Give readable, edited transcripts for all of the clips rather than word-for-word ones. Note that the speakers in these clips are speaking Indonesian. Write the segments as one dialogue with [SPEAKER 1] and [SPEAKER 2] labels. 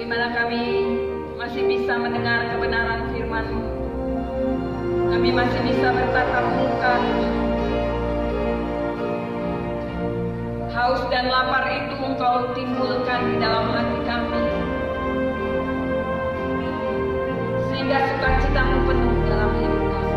[SPEAKER 1] di mana kami masih bisa mendengar kebenaran firman-Mu. Kami masih bisa bertatap muka. Haus dan lapar itu Engkau timbulkan di dalam hati kami, sehingga sukacita-Mu penuh dalam hidup kami.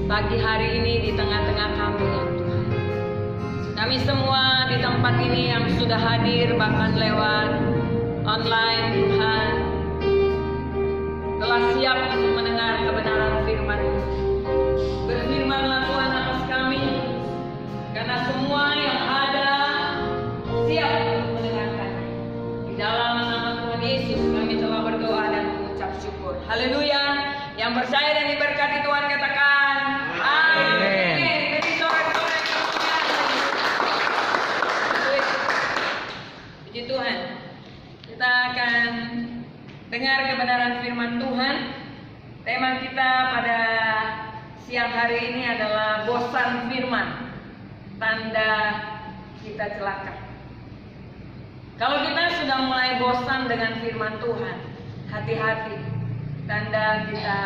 [SPEAKER 1] Pagi hari ini di tengah-tengah kami, ya Tuhan. Kami semua di tempat ini yang sudah hadir bahkan lewat online, Tuhan, telah siap untuk mendengar kebenaran firman-Mu. Berfirmanlah Tuhan atas kami, karena semua yang ada siap untuk mendengarkan. Di dalam nama Tuhan Yesus kami telah berdoa dan mengucap syukur. Haleluya. Yang percaya dan diberkati Tuhan katakan amin. Jadi sorak-sorai puji Tuhan. Kita akan dengar kebenaran firman Tuhan. Tema kita pada siang hari ini adalah bosan firman, tanda kita celaka. Kalau kita sudah mulai bosan dengan firman Tuhan, hati-hati, tanda kita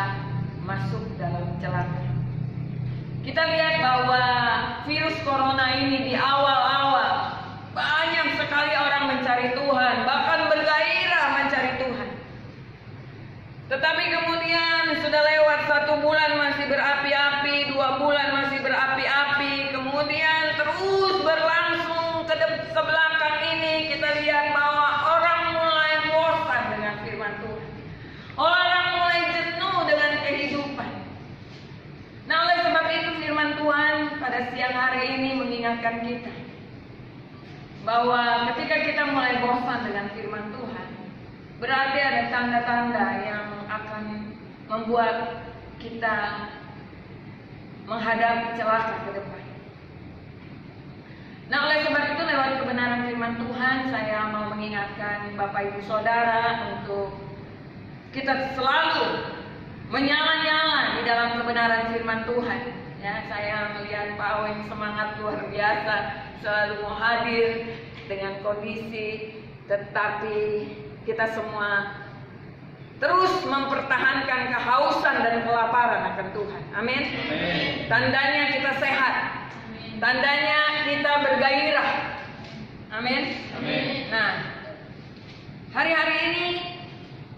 [SPEAKER 1] masuk dalam celaka. Kita lihat bahwa virus corona ini di awal-awal banyak sekali orang mencari Tuhan, bahkan bergairah mencari Tuhan. Tetapi kemudian sudah lewat 1 bulan masih berapi-api, 2 bulan masih berapi-api, kemudian terus berlangsung ke belakang ini kita lihat bahwa orang mulai bosan dengan firman Tuhan. Orang mulai jenuh dengan kehidupan. Nah, oleh sebab itu firman Tuhan pada siang hari ini mengingatkan kita bahwa ketika kita mulai bosan dengan firman Tuhan, berarti ada tanda-tanda yang akan membuat kita menghadapi celaka ke depan. Nah, oleh sebab itu lewat kebenaran firman Tuhan saya mau mengingatkan Bapak Ibu Saudara untuk kita selalu menyala-nyala di dalam kebenaran firman Tuhan. Ya, saya melihat Pak Owen semangat luar biasa, selalu mau hadir dengan kondisi, tetapi kita semua terus mempertahankan kehausan dan kelaparan akan Tuhan. Amin. Tandanya kita sehat. Tandanya kita bergairah. Amin. Nah, hari-hari ini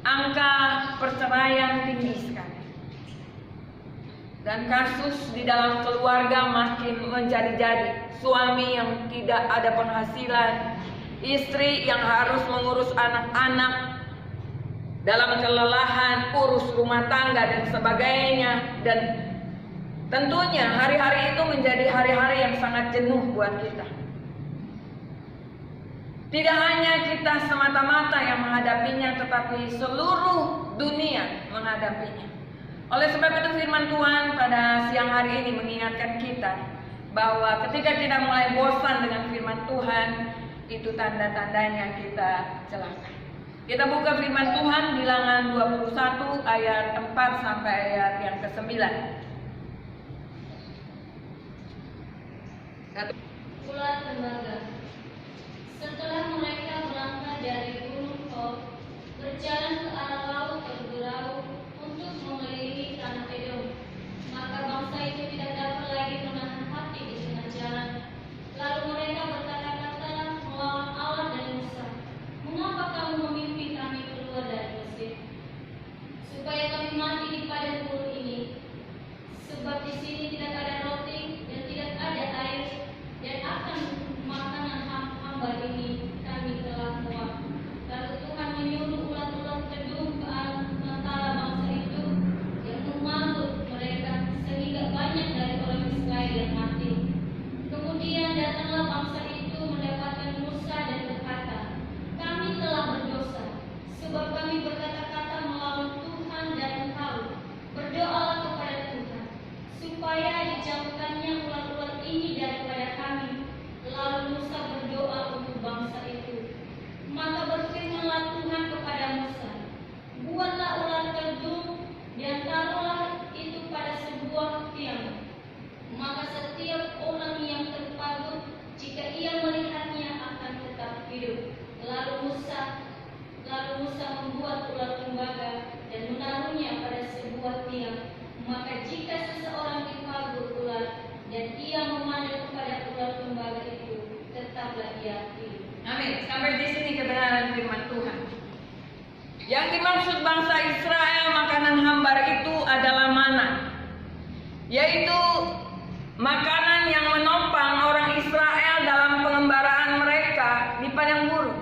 [SPEAKER 1] angka perceraian tinggi sekali. Dan kasus di dalam keluarga makin menjadi-jadi. Suami yang tidak ada penghasilan, istri yang harus mengurus anak-anak dalam kelelahan, urus rumah tangga dan sebagainya. Dan tentunya hari-hari itu menjadi hari-hari yang sangat jenuh buat kita. Tidak hanya kita semata-mata yang menghadapinya, tetapi seluruh dunia menghadapinya. Oleh sebab itu firman Tuhan pada siang hari ini mengingatkan kita bahwa ketika kita mulai bosan dengan firman Tuhan, itu tanda-tandanya kita celaka. Kita buka firman Tuhan Bilangan 21 ayat 4 sampai ayat yang ke-9.
[SPEAKER 2] Ular tembaga. Setelah mereka berangkat dari Gunung Hor, berjalan ke arah laut Terberau untuk mengelilingi tanah Edom, maka bangsa itu tidak dapat lagi menahan hati di tengah jalan. Lalu mereka berkata-kata melawan Allah dan Musa, "Mengapa kamu memimpin kami keluar dari Mesir, supaya kami mati di padang gurun ini? Sebab di sini tidak ada roti dan tidak ada air, dan akan makanan hamba ini kami telah muak." Lalu Tuhan menyuruh ulat-ulat kedung ke antara bangsa itu yang memangut mereka, sehingga banyak dari orang Israel yang mati. Kemudian datanglah bangsa itu mendapatkan Musa dan berkata, "Kami telah berdosa, sebab kami berkata-kata melawan Tuhan dan engkau. Berdoalah kepada Tuhan, supaya dijauhkannya ulat-ulat ini daripada kami." Lalu Musa berdoa untuk bangsa itu. Maka berfirmanlah Tuhan kepada Musa, "Buatlah ulat kedung dan taruhlah itu pada sebuah tiang. Maka setiap orang yang terpagut, jika ia melihatnya akan tetap hidup." Lalu Musa membuat ulat tembaga dan menaruhnya pada sebuah tiang. Maka jika seseorang dipagut ulat dan ia memandang kepada ulat tembaga itu, tetaplah ia hidup.
[SPEAKER 1] Amin. Sampai di sini kebenaran firman Tuhan. Yang dimaksud bangsa Israel makanan hambar itu adalah mana, yaitu makanan yang menopang orang Israel dalam pengembaraan mereka di padang gurun.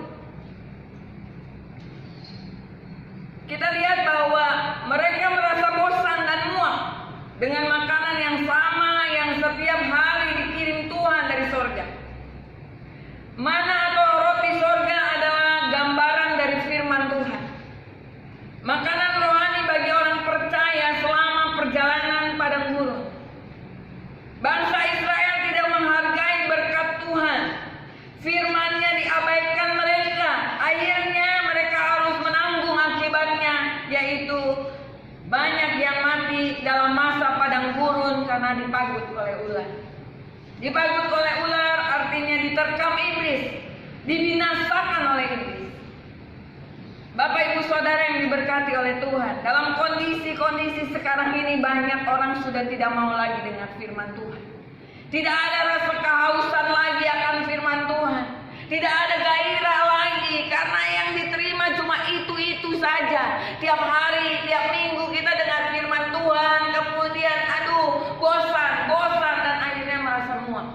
[SPEAKER 1] Kita lihat bahwa mereka merasa bosan dan muak dengan makanan yang sama yang setiap hari dikirim Tuhan dari sorga. Mana atau roti sorga adalah gambaran dari firman Tuhan. Makanan rohani bagi orang percaya selama perjalanan padang gurun. Bangsa Israel tidak menghargai berkat Tuhan. Firman-Nya diabaikan mereka. Akhirnya mereka harus menanggung akibatnya, yaitu banyak yang mati dalam masa padang gurun karena dipagut oleh ular. Dipagut oleh ular artinya diterkam iblis, dibinasakan oleh iblis. Bapak Ibu Saudara yang diberkati oleh Tuhan, dalam kondisi-kondisi sekarang ini banyak orang sudah tidak mau lagi dengar firman Tuhan. Tidak ada rasa kehausan lagi akan firman Tuhan. Tidak ada gairah lagi karena yang diterima cuma itu-itu saja. Tiap hari, tiap minggu kita dengar firman Tuhan, kemudian bosan dan akhirnya merasa muak.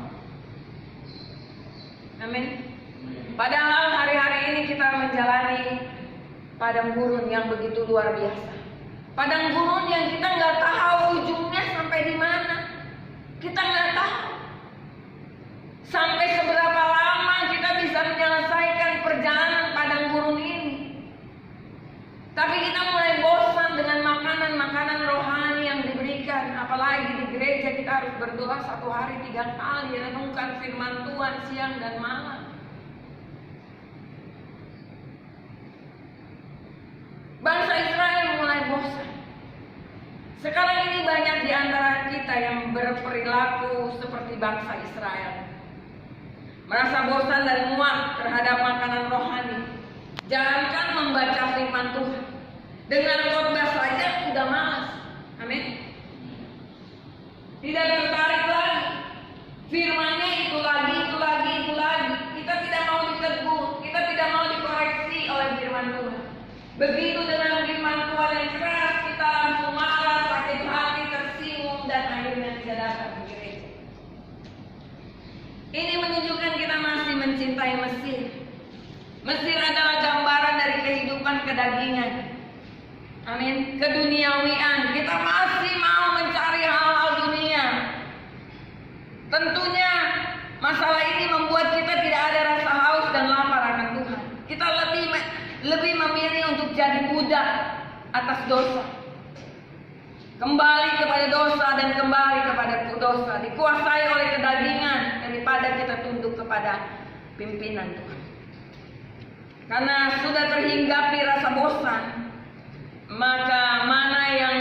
[SPEAKER 1] Amin. Padahal hari-hari ini kita menjalani padang gurun yang begitu luar biasa. Padang gurun yang kita nggak tahu ujungnya sampai di mana. Kita nggak tahu sampai seberapa lama kita bisa menyelesaikan perjalanan padang gurun ini. Tapi kita mulai bosan dengan makanan-makanan rohani yang diberikan. Apalagi di gereja kita harus berdoa 1 hari 3 kali, renungkan firman Tuhan siang dan malam. Bangsa Israel mulai bosan. Sekarang ini banyak di antara kita yang berperilaku seperti bangsa Israel. Merasa bosan dan muak terhadap makanan rohani. Jangankan membaca firman Tuhan, dengan khotbah saja sudah malas. Amin. Tidak tertarik lagi. Firman-Nya itu lagi. Kita tidak mau ditegur, kita tidak mau dikoreksi oleh firman Tuhan. Begitu dengan firman Tuhan yang keras, kita langsung marah, sakit hati, tersinggung, dan akhirnya tidak datang ke gereja. Ini menunjukkan kita masih mencintai Mesir. Mesir adalah gambaran dari kehidupan kedagingan. Amin. Keduniawian. Kita masih mau mencari hal-hal dunia. Tentunya masalah ini membuat kita tidak ada rasa haus dan lapar akan Tuhan. Kita lebih memilih untuk jadi budak atas dosa. Kembali kepada dosa dan kembali kepada dosa. Dikuasai oleh kedagingan daripada kita tunduk kepada pimpinan Tuhan. Karena sudah terhinggapi rasa bosan, maka mana yang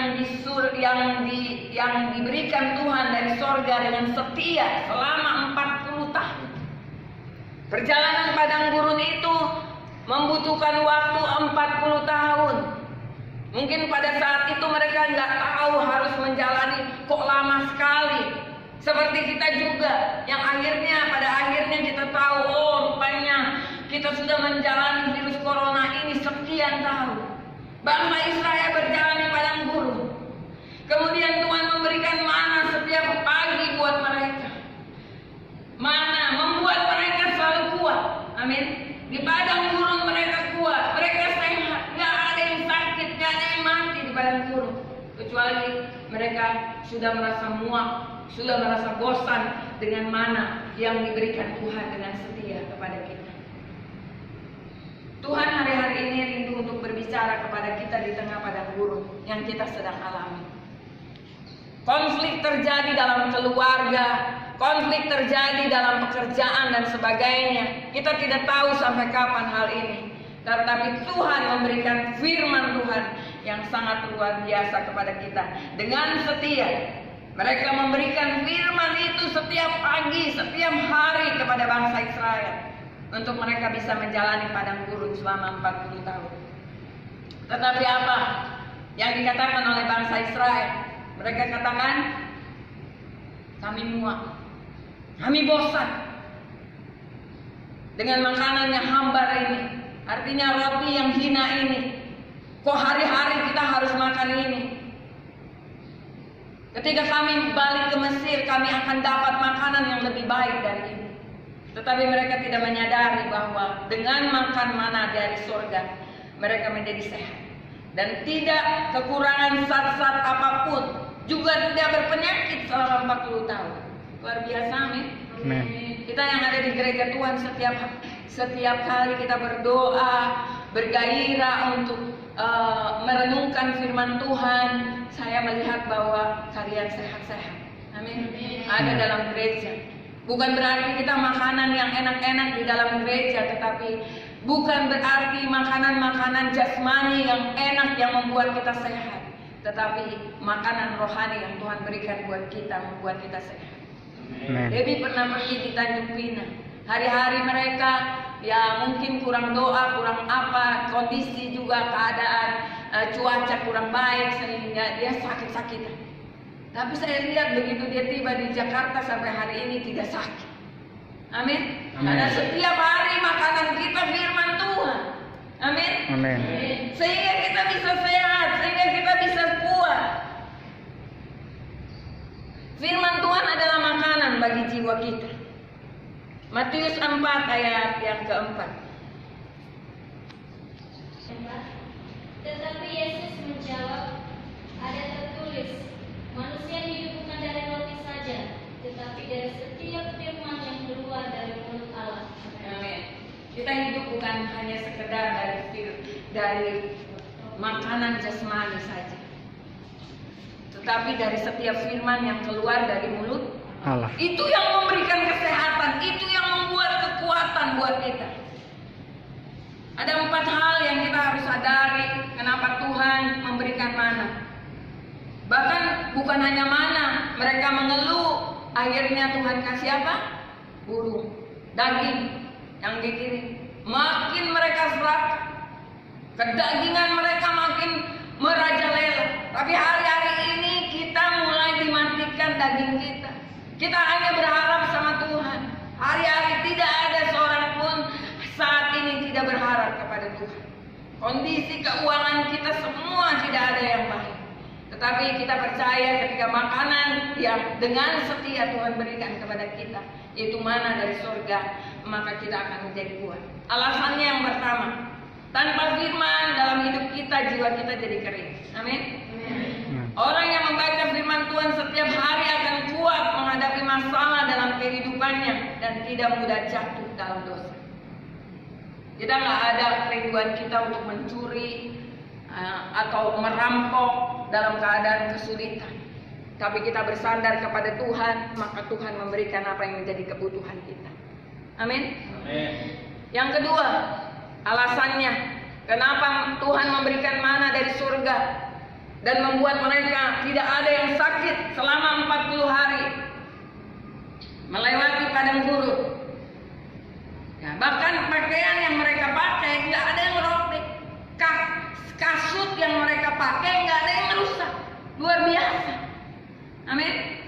[SPEAKER 1] diberikan Tuhan dari sorga dengan setia selama 40 tahun. Perjalanan padang gurun itu membutuhkan waktu 40 tahun. Mungkin pada saat itu mereka nggak tahu harus menjalani kok lama sekali. Seperti kita juga, yang pada akhirnya kita tahu, oh rupanya kita sudah menjalani virus corona ini sekian tahun. Bangsa Israel berjalan di padang gurun. Kemudian Tuhan memberikan mana setiap pagi buat mereka. Mana membuat mereka selalu kuat. Amin. Di padang gurun mereka kuat, mereka sehat, nggak ada yang sakit, nggak ada yang mati di padang gurun. Kecuali mereka sudah merasa muak, sudah merasa bosan dengan mana yang diberikan Tuhan dengan setia kepada kita. Tuhan hari-hari ini rindu untuk berbicara kepada kita di tengah padang gurun yang kita sedang alami. Konflik terjadi dalam keluarga, konflik terjadi dalam pekerjaan dan sebagainya. Kita tidak tahu sampai kapan hal ini. Tetapi Tuhan memberikan firman Tuhan yang sangat luar biasa kepada kita. Dengan setia, mereka memberikan firman itu setiap pagi, setiap hari kepada bangsa Israel. Untuk mereka bisa menjalani padang gurun selama 40 tahun. Tetapi apa yang dikatakan oleh bangsa Israel? Mereka katakan, kami muak, kami bosan dengan makanan yang hambar ini. Artinya roti yang hina ini. Kok hari-hari kita harus makan ini? Ketika kami balik ke Mesir, kami akan dapat makanan yang lebih baik dari ini. Tetapi mereka tidak menyadari bahwa dengan makan mana dari surga, mereka menjadi sehat. Dan tidak kekurangan zat-zat apapun. Juga tidak berpenyakit selama 40 tahun. Luar biasa, amin. Kita yang ada di gereja Tuhan setiap kali kita berdoa, bergairah untuk merenungkan firman Tuhan, saya melihat bahwa kalian sehat-sehat. Amin. Ada dalam gereja. Bukan berarti kita makanan yang enak-enak di dalam gereja, tetapi bukan berarti makanan-makanan jasmani yang enak yang membuat kita sehat, tetapi makanan rohani yang Tuhan berikan buat kita membuat kita sehat. Debbie pernah pergi di Tanjung Pinang. Hari-hari mereka ya mungkin kurang doa, kurang apa, kondisi juga keadaan cuaca kurang baik sehingga dia sakit-sakitan. Tapi saya lihat begitu dia tiba di Jakarta sampai hari ini tidak sakit. Amin. Karena setiap hari makanan kita firman Tuhan. Amin.
[SPEAKER 3] Amin.
[SPEAKER 1] Sehingga kita bisa sehat, sehingga kita bisa kuat. Firman Tuhan adalah makanan bagi jiwa kita. Matius 4 ayat yang keempat.
[SPEAKER 2] Tetapi Yesus menjawab, ada tertulis, manusia hidup bukan dari roti saja, tetapi dari setiap firman yang keluar dari mulut Allah.
[SPEAKER 1] Amin. Kita hidup bukan hanya sekedar dari makanan jasmani saja, tetapi dari setiap firman yang keluar dari mulut
[SPEAKER 3] Allah.
[SPEAKER 1] Itu yang memberikan kesehatan, itu yang membuat kekuatan buat kita. Ada 4 hal yang kita harus sadari kenapa Tuhan memberikan mana. Bahkan bukan hanya mana, mereka mengeluh, akhirnya Tuhan kasih apa? Burung, daging yang dikirim. Makin mereka serakah, kedagingan mereka makin merajalela. Tapi hari-hari ini kita mulai dimatikan daging kita. Kita hanya berharap sama Tuhan. Hari-hari tidak ada seorang pun saat ini tidak berharap kepada Tuhan. Kondisi keuangan kita semua tidak ada yang baik. Tetapi kita percaya ketika makanan yang dengan setia Tuhan berikan kepada kita, itu mana dari surga, maka kita akan menjadi kuat. Alasannya yang pertama, tanpa firman dalam hidup kita, jiwa kita jadi kering. Amin. Orang yang membaca firman Tuhan setiap hari akan kuat menghadapi masalah dalam kehidupannya dan tidak mudah jatuh dalam dosa. Kita nggak ada kerinduan kita untuk mencuri atau merampok dalam keadaan kesulitan. Tapi kita bersandar kepada Tuhan, maka Tuhan memberikan apa yang menjadi kebutuhan kita. Amin. Yang kedua, alasannya kenapa Tuhan memberikan mana dari surga dan membuat mereka tidak ada yang sakit selama 40 hari melewati padang gurun. Ya, bahkan pakaian yang mereka pakai nggak ada yang robek, kasut yang mereka pakai nggak ada yang rusak, luar biasa. Amin.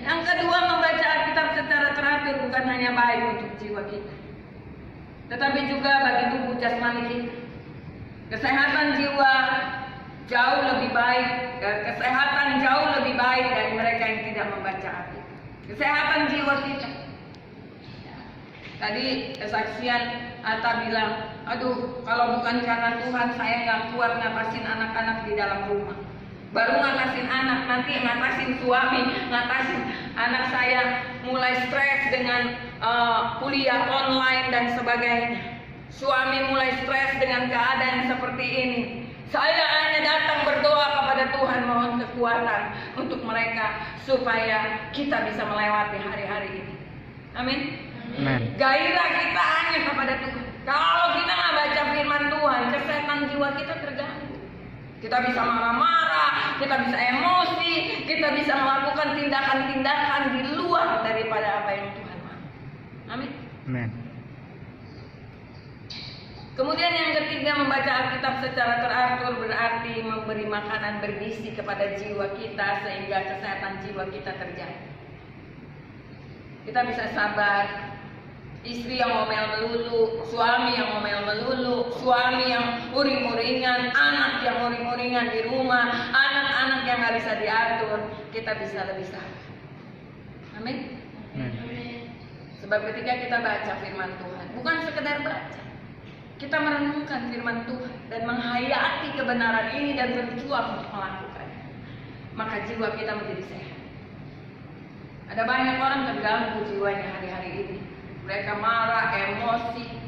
[SPEAKER 1] Yang kedua, membaca Alkitab secara teratur bukan hanya baik untuk jiwa kita, tetapi juga bagi tubuh jasmani kita. Kesehatan jiwa jauh lebih baik, kesehatan jauh lebih baik dari mereka yang tidak membaca Alkitab. Kesehatan jiwa kita. Tadi kesaksian Atta bilang, aduh kalau bukan karena Tuhan saya nggak kuat ngatasin anak-anak di dalam rumah. Baru ngatasin anak, nanti ngatasin suami, ngatasin anak saya mulai stres dengan kuliah online dan sebagainya. Suami mulai stres dengan keadaan seperti ini. Saya hanya datang berdoa kepada Tuhan, mohon kekuatan untuk mereka supaya kita bisa melewati hari-hari ini. Amin. Gairah kita hanya kepada Tuhan. Kalau kita nggak baca firman Tuhan, kesehatan jiwa kita terganggu. Kita bisa marah-marah, kita bisa emosi, kita bisa melakukan tindakan-tindakan di luar daripada apa yang Tuhan mau. Amin. Kemudian yang ketiga, membaca Alkitab secara teratur berarti memberi makanan bergizi kepada jiwa kita sehingga kesehatan jiwa kita terjaga. Kita bisa sabar. Istri yang ngomel melulu, suami yang ngomel melulu, suami yang uring-uringan, anak yang uring-uringan di rumah, anak-anak yang nggak bisa diatur, kita bisa lebih sabar. Amin. Sebab ketika kita baca firman Tuhan, bukan sekedar baca, kita merenungkan firman Tuhan dan menghayati kebenaran ini dan berjuang untuk melakukannya, maka jiwa kita menjadi sehat. Ada banyak orang terganggu jiwanya hari-hari ini. Mereka marah, emosi.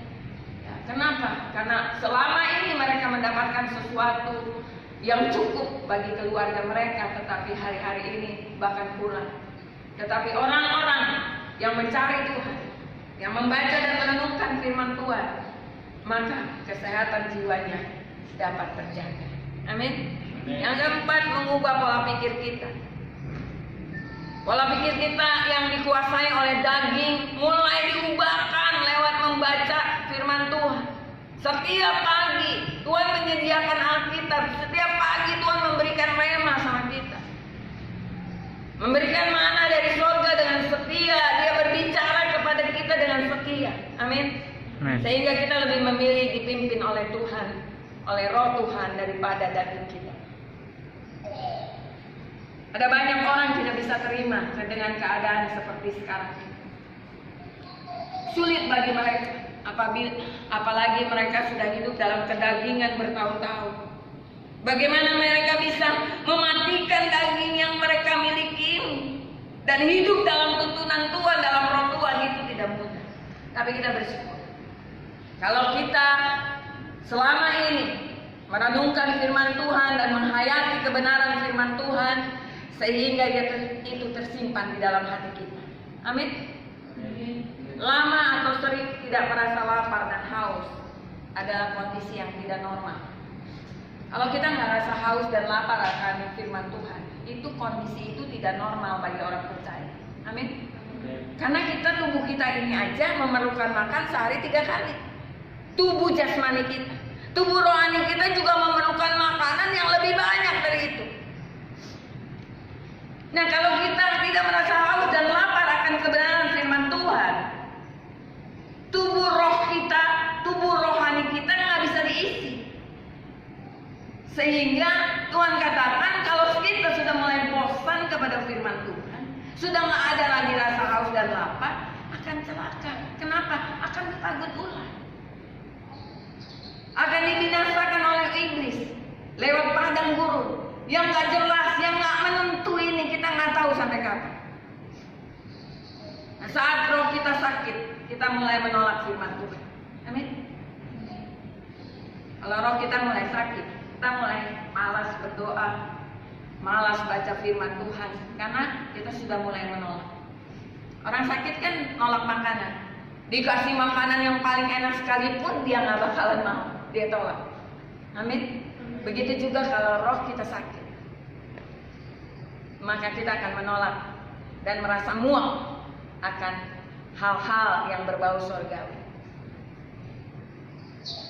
[SPEAKER 1] Ya, kenapa? Karena selama ini mereka mendapatkan sesuatu yang cukup bagi keluarga mereka, tetapi hari-hari ini bahkan kurang. Tetapi orang-orang yang mencari Tuhan, yang membaca dan merenungkan firman Tuhan, maka kesehatan jiwanya dapat terjaga. Amin. Yang keempat, mengubah pola pikir kita. Pola pikir kita yang dikuasai oleh daging mulai diubahkan lewat membaca firman Tuhan. Setiap pagi Tuhan menyediakan Alkitab. Setiap pagi Tuhan memberikan rema sama kita, memberikan mana dari surga dengan setia. Dia berbicara kepada kita dengan setia. Amin. Sehingga kita lebih memilih dipimpin oleh Tuhan, oleh Roh Tuhan daripada daging kita. Ada banyak orang tidak bisa terima dengan keadaan seperti sekarang. Sulit bagi mereka, apalagi mereka sudah hidup dalam kedagingan bertahun-tahun. Bagaimana mereka bisa mematikan daging yang mereka miliki ini dan hidup dalam tuntunan Tuhan, dalam Roh Tuhan, itu tidak mudah. Tapi kita bersyukur kalau kita selama ini merenungkan firman Tuhan dan menghayati kebenaran firman Tuhan, sehingga itu tersimpan di dalam hati kita. Amin. Lama atau sering tidak merasa lapar dan haus adalah kondisi yang tidak normal. Kalau kita nggak rasa haus dan lapar akan firman Tuhan, itu kondisi itu tidak normal bagi orang percaya. Amin. Karena tubuh kita ini aja memerlukan makan sehari 3 kali. Tubuh jasmani kita, tubuh rohani kita juga memerlukan makanan yang lebih banyak dari itu. Nah, kalau kita tidak merasa haus dan lapar akan kebenaran firman Tuhan, tubuh roh kita, tubuh rohani kita nggak bisa diisi. Sehingga Tuhan katakan kalau kita sudah mulai bosan kepada firman Tuhan, sudah nggak ada lagi rasa haus dan lapar, akan celaka. Kenapa? Akan ketagut ular, akan dibinasakan oleh iblis lewat padang gurun yang nggak jelas, yang nggak menentu. Ini kita nggak tahu sampai kapan. Nah, saat roh kita sakit, kita mulai menolak firman Tuhan. Amin. Kalau roh kita mulai sakit, kita mulai malas berdoa, malas baca firman Tuhan, karena kita sudah mulai menolak. Orang sakit kan nolak makanan. Dikasih makanan yang paling enak sekalipun dia nggak bakalan mau, dia tolak. Amin. Begitu juga kalau roh kita sakit, maka kita akan menolak dan merasa muak akan hal-hal yang berbau surgawi.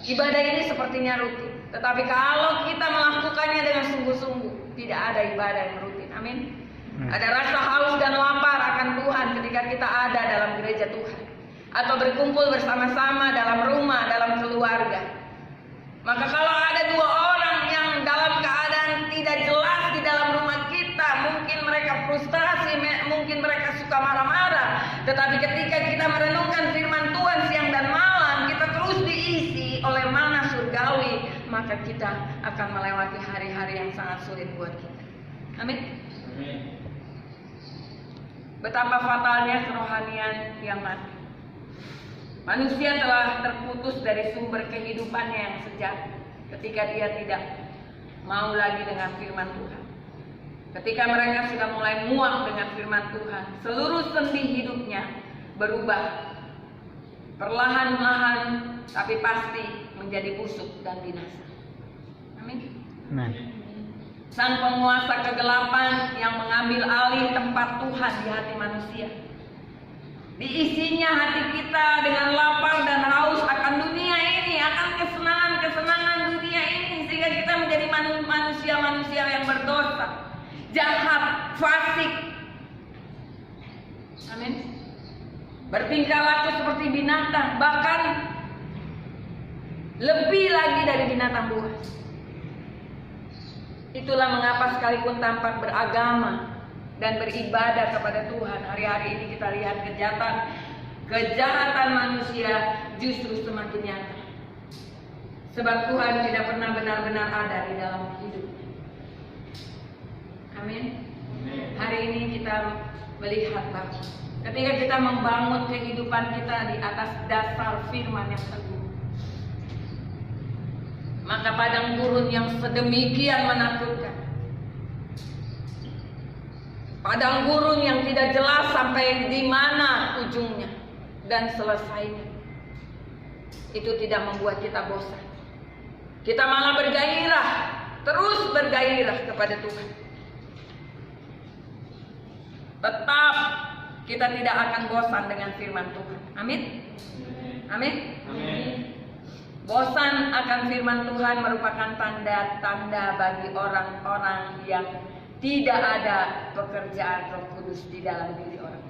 [SPEAKER 1] Ibadah ini sepertinya rutin, tetapi kalau kita melakukannya dengan sungguh-sungguh, tidak ada ibadah yang rutin. Amin. Ada rasa haus dan lapar akan Tuhan ketika kita ada dalam gereja Tuhan, atau berkumpul bersama-sama dalam rumah, dalam keluarga. Maka kalau ada 2 orang yang dalam keadaan tidak jelas di dalam rumah kita, mungkin mereka frustrasi, mungkin mereka suka marah-marah, tetapi ketika kita merenungkan firman Tuhan siang dan malam, kita terus diisi oleh mana surgawi, maka kita akan melewati hari-hari yang sangat sulit buat kita. Amin. Betapa fatalnya kerohanian yang mati. Manusia telah terputus dari sumber kehidupannya yang sejati ketika dia tidak mau lagi dengan firman Tuhan. Ketika mereka sudah mulai muak dengan firman Tuhan, seluruh sendi hidupnya berubah perlahan-lahan, tapi pasti menjadi busuk dan binasa. Amin. Sang penguasa kegelapan yang mengambil alih tempat Tuhan di hati manusia, diisinya hati kita dengan lapar dan haus akan dunia ini, akan kesenangan-kesenangan dunia ini, sehingga kita menjadi manusia-manusia yang berdosa, jahat, fasik. Amin. Bertingkah laku seperti binatang, bahkan lebih lagi dari binatang buas. Itulah mengapa sekalipun tampak beragama dan beribadah kepada Tuhan, hari-hari ini kita lihat kejahatan manusia justru semakin nyata. Sebab Tuhan tidak pernah benar-benar ada di dalam hidupnya. Amin. Hari ini kita melihat bahwa ketika kita membangun kehidupan kita di atas dasar firman yang teguh, maka padang gurun yang sedemikian menakutkan, padang gurun yang tidak jelas sampai di mana ujungnya dan selesainya, itu tidak membuat kita bosan. Kita malah bergairah, terus bergairah kepada Tuhan. tetap kita tidak akan bosan dengan firman Tuhan. Amin. Amin. Bosan akan firman Tuhan merupakan tanda-tanda bagi orang-orang yang tidak ada pekerjaan Roh Kudus di dalam diri orang.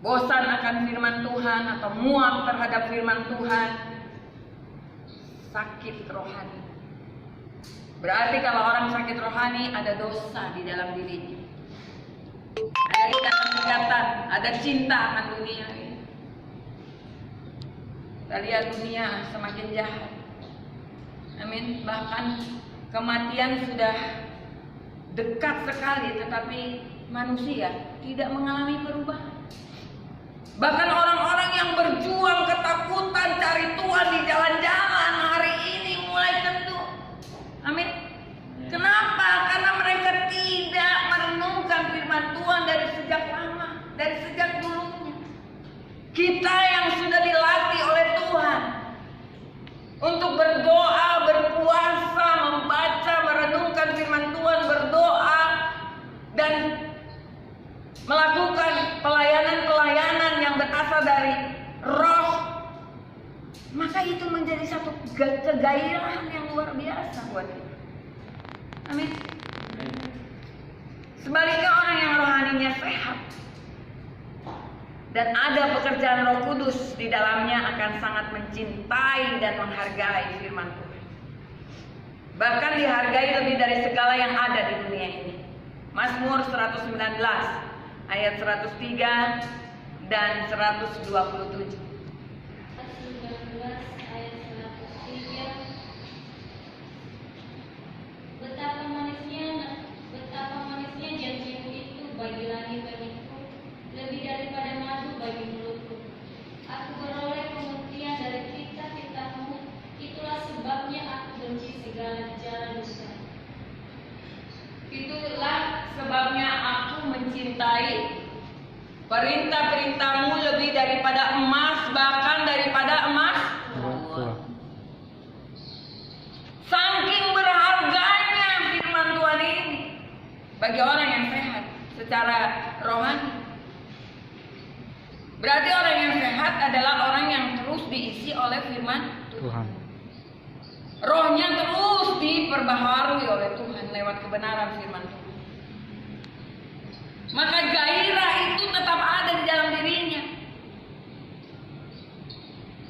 [SPEAKER 1] Bosan akan firman Tuhan atau muak terhadap firman Tuhan, sakit rohani. Berarti kalau orang sakit rohani ada dosa di dalam dirinya. Ada ikatan, ada cinta akan dunia ini. Kita lihat dunia semakin jahat. Amin. Bahkan kematian sudah dekat sekali, tetapi manusia tidak mengalami perubahan. Bahkan orang-orang yang berjuang ketakutan cari Tuhan di jalan-jalan hari ini mulai kendur. Amin. Kenapa? Karena mereka tidak merenungkan firman Tuhan dari sejak lama, dari sejak dulunya. Kita yang sudah dilatih oleh Tuhan untuk berdoa, berpuasa, membaca, merenungkan firman Tuhan, berdoa dan melakukan pelayanan-pelayanan yang berasal dari Roh, maka itu menjadi satu kegairahan yang luar biasa buat kita. Amin. Sebaliknya orang yang rohaninya sehat dan ada pekerjaan Roh Kudus di dalamnya akan sangat mencintai dan menghargai firman Tuhan. Bahkan dihargai lebih dari segala yang ada di dunia ini. Mazmur 119 ayat 103 dan 127.
[SPEAKER 2] Betapa manisnya janjimu itu bagi langit bagiku, lebih daripada madu bagi mulutku. Aku beroleh pengertian dari kitab-kitabmu, itulah sebabnya aku benci segala jalan dosa.
[SPEAKER 1] Itulah sebabnya aku mencintai perintah-perintahmu lebih daripada emas, bahkan daripada emas. Saking berharganya firman Tuhan ini bagi orang yang sehat secara rohani. Berarti orang yang sehat adalah orang yang terus diisi oleh firman Tuhan. Rohnya terus diperbaharui oleh Tuhan lewat kebenaran firman Tuhan. Maka gairah itu tetap ada di dalam dirinya.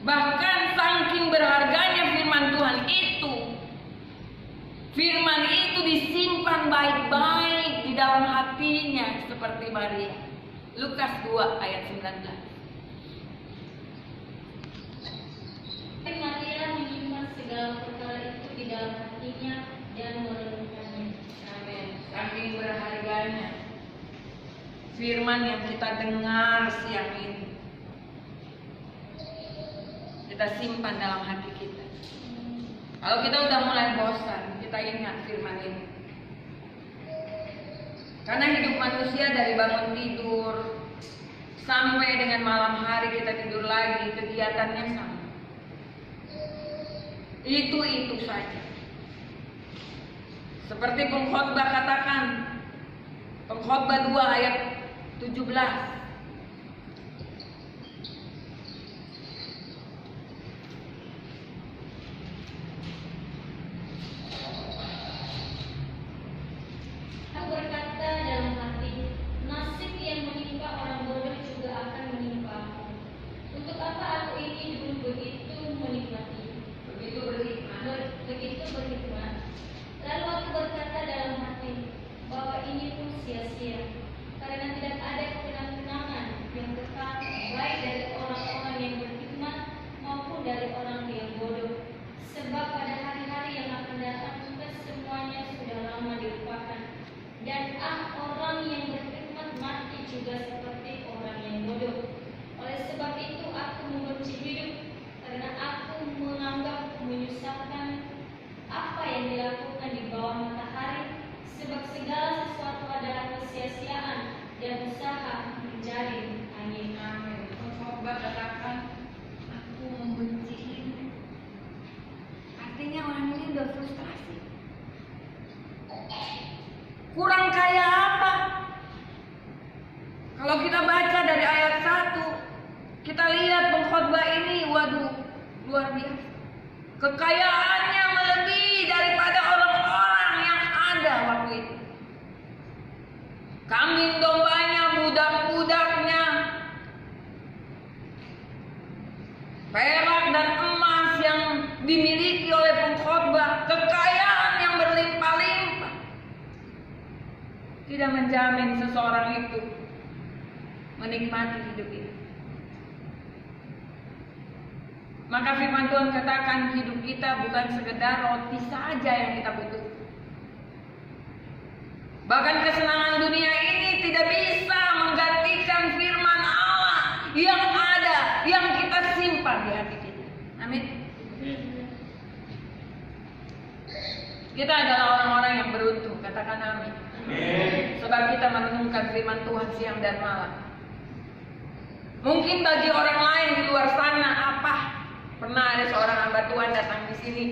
[SPEAKER 1] Bahkan saking berharganya firman Tuhan itu, firman itu disimpan baik-baik di dalam hatinya seperti Maria. Lukas 2 ayat 19.
[SPEAKER 2] Maria menyimpan segala perkara itu di dalam hatinya dan merenungkannya.
[SPEAKER 1] Amin. Saking berharganya firman yang kita dengar siang ini, kita simpan dalam hati kita. Kalau kita udah mulai bosan, kita ingat firman ini. Karena hidup manusia dari bangun tidur sampai dengan malam hari kita tidur lagi, kegiatannya sama. Itu saja. Seperti pengkhotbah katakan, pengkhotbah 2 ayat 17.
[SPEAKER 2] Aku berkata dalam hati, nasib yang menimpa orang bodoh juga akan menimpa aku. Untuk apa aku ini dulu begitu menikmati, begitu berhikmat. Lalu aku berkata dalam hati, bahwa ini pun sia-sia, karena tidak ada kenang-kenangan yang kekal, baik dari orang-orang yang berhikmat maupun dari orang yang bodoh. Sebab pada hari-hari yang akan datang semuanya sudah lama dilupakan. Dan orang yang berhikmat mati juga seperti orang yang bodoh. Oleh sebab itu aku membenci hidup, karena aku menganggap menyusahkan apa yang dilakukan di bawah matahari, sebab segala sesuatu adalah kesia-siaan dan usaha mencari angin.
[SPEAKER 1] Amin. Pengkhotbah katakan, aku membenci hidup. Artinya orang ini udah frustrasi. Kekayaannya melebihi daripada orang-orang yang ada waktu itu. Kambing dombanya, budak-budaknya, perak dan emas yang dimiliki oleh pengkhotbah, kekayaan yang berlimpah-limpah, tidak menjamin seseorang itu menikmati hidup ini. Maka firman Tuhan katakan hidup kita bukan sekedar roti saja yang kita butuhkan. Bahkan kesenangan dunia ini tidak bisa menggantikan firman Allah yang ada, yang kita simpan di hati kita. Amin. Kita adalah orang-orang yang beruntung, katakan amin. Sebab kita merenungkan firman Tuhan siang dan malam. Mungkin bagi orang lain di luar sana, apa? Pernah ada seorang hamba Tuhan datang di sini.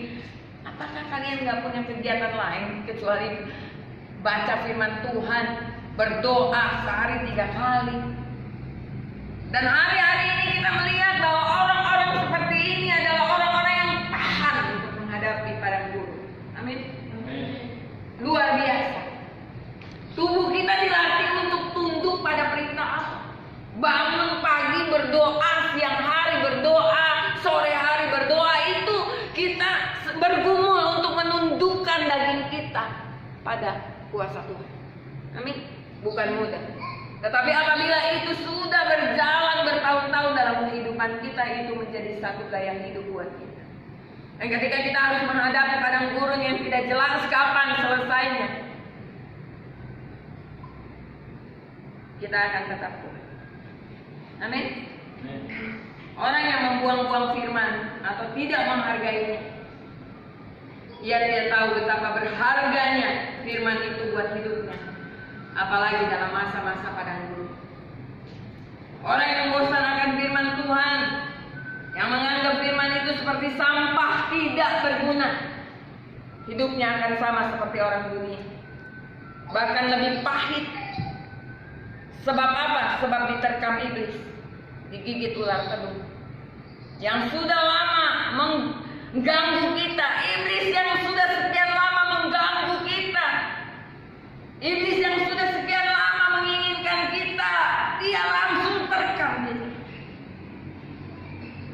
[SPEAKER 1] Apakah kalian nggak punya kegiatan lain kecuali baca firman Tuhan, berdoa sehari 3 kali? Dan hari-hari ini kita melihat bahwa orang-orang seperti ini adalah orang-orang yang tahan untuk menghadapi padang gurun. Amin. Luar biasa. Tubuh kita dilatih untuk tunduk pada perintah Allah. Bangun pagi berdoa, siang hari berdoa, sore hari berdoa, itu kita bergumul untuk menundukkan daging kita pada kuasa Tuhan. Amin. Bukan mudah. Tetapi apabila itu sudah berjalan bertahun-tahun dalam kehidupan kita, itu menjadi satu gaya hidup buat kita. Dan ketika kita harus menghadapi padang gurun yang tidak jelas kapan selesainya, kita akan tetap kuat. Amin. Orang yang membuang-buang firman atau tidak menghargainya, ia tidak tahu betapa berharganya firman itu buat hidupnya, apalagi dalam masa-masa padang gurun. Orang yang bosan akan firman Tuhan, yang menganggap firman itu seperti sampah tidak berguna, hidupnya akan sama seperti orang dunia, bahkan lebih pahit. Sebab apa? Sebab diterkam iblis, digigit ular pedung, yang sudah lama mengganggu kita. Iblis yang sudah sekian lama mengganggu kita, iblis yang sudah sekian lama menginginkan kita, dia langsung terkam kita.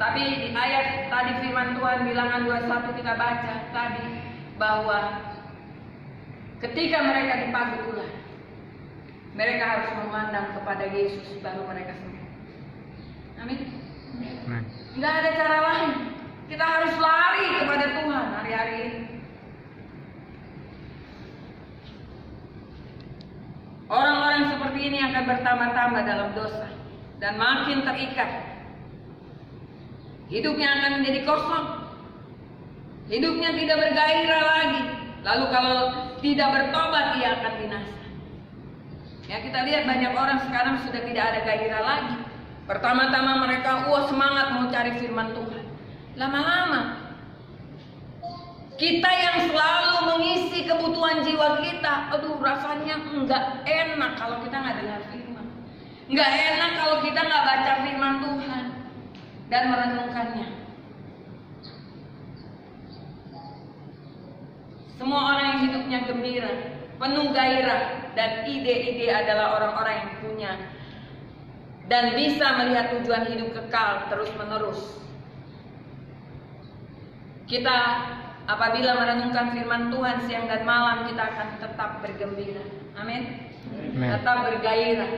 [SPEAKER 1] Tapi di ayat tadi firman Tuhan bilangan 21 kita baca tadi bahwa ketika mereka dipanggil ular, mereka harus memandang kepada Yesus baru mereka sembuh. Amin. Nggak ada cara lain. Kita harus lari kepada Tuhan hari-hari ini. Orang-orang seperti ini akan bertambah-tambah dalam dosa dan makin terikat. Hidupnya akan menjadi kosong. Hidupnya tidak bergairah lagi. Lalu kalau tidak bertobat, ia akan binasa. Ya, kita lihat banyak orang sekarang sudah tidak ada gairah lagi. Pertama-tama mereka semangat mau cari firman Tuhan. Lama-lama kita yang selalu mengisi kebutuhan jiwa kita, aduh rasanya enggak enak kalau kita nggak dengar firman. Enggak enak kalau kita nggak baca firman Tuhan dan merenungkannya. Semua orang yang hidupnya gembira, penuh gairah dan ide-ide adalah orang-orang yang punya dan bisa melihat tujuan hidup kekal terus-menerus. Kita apabila merenungkan firman Tuhan siang dan malam, kita akan tetap bergembira. Amin. Tetap bergairah.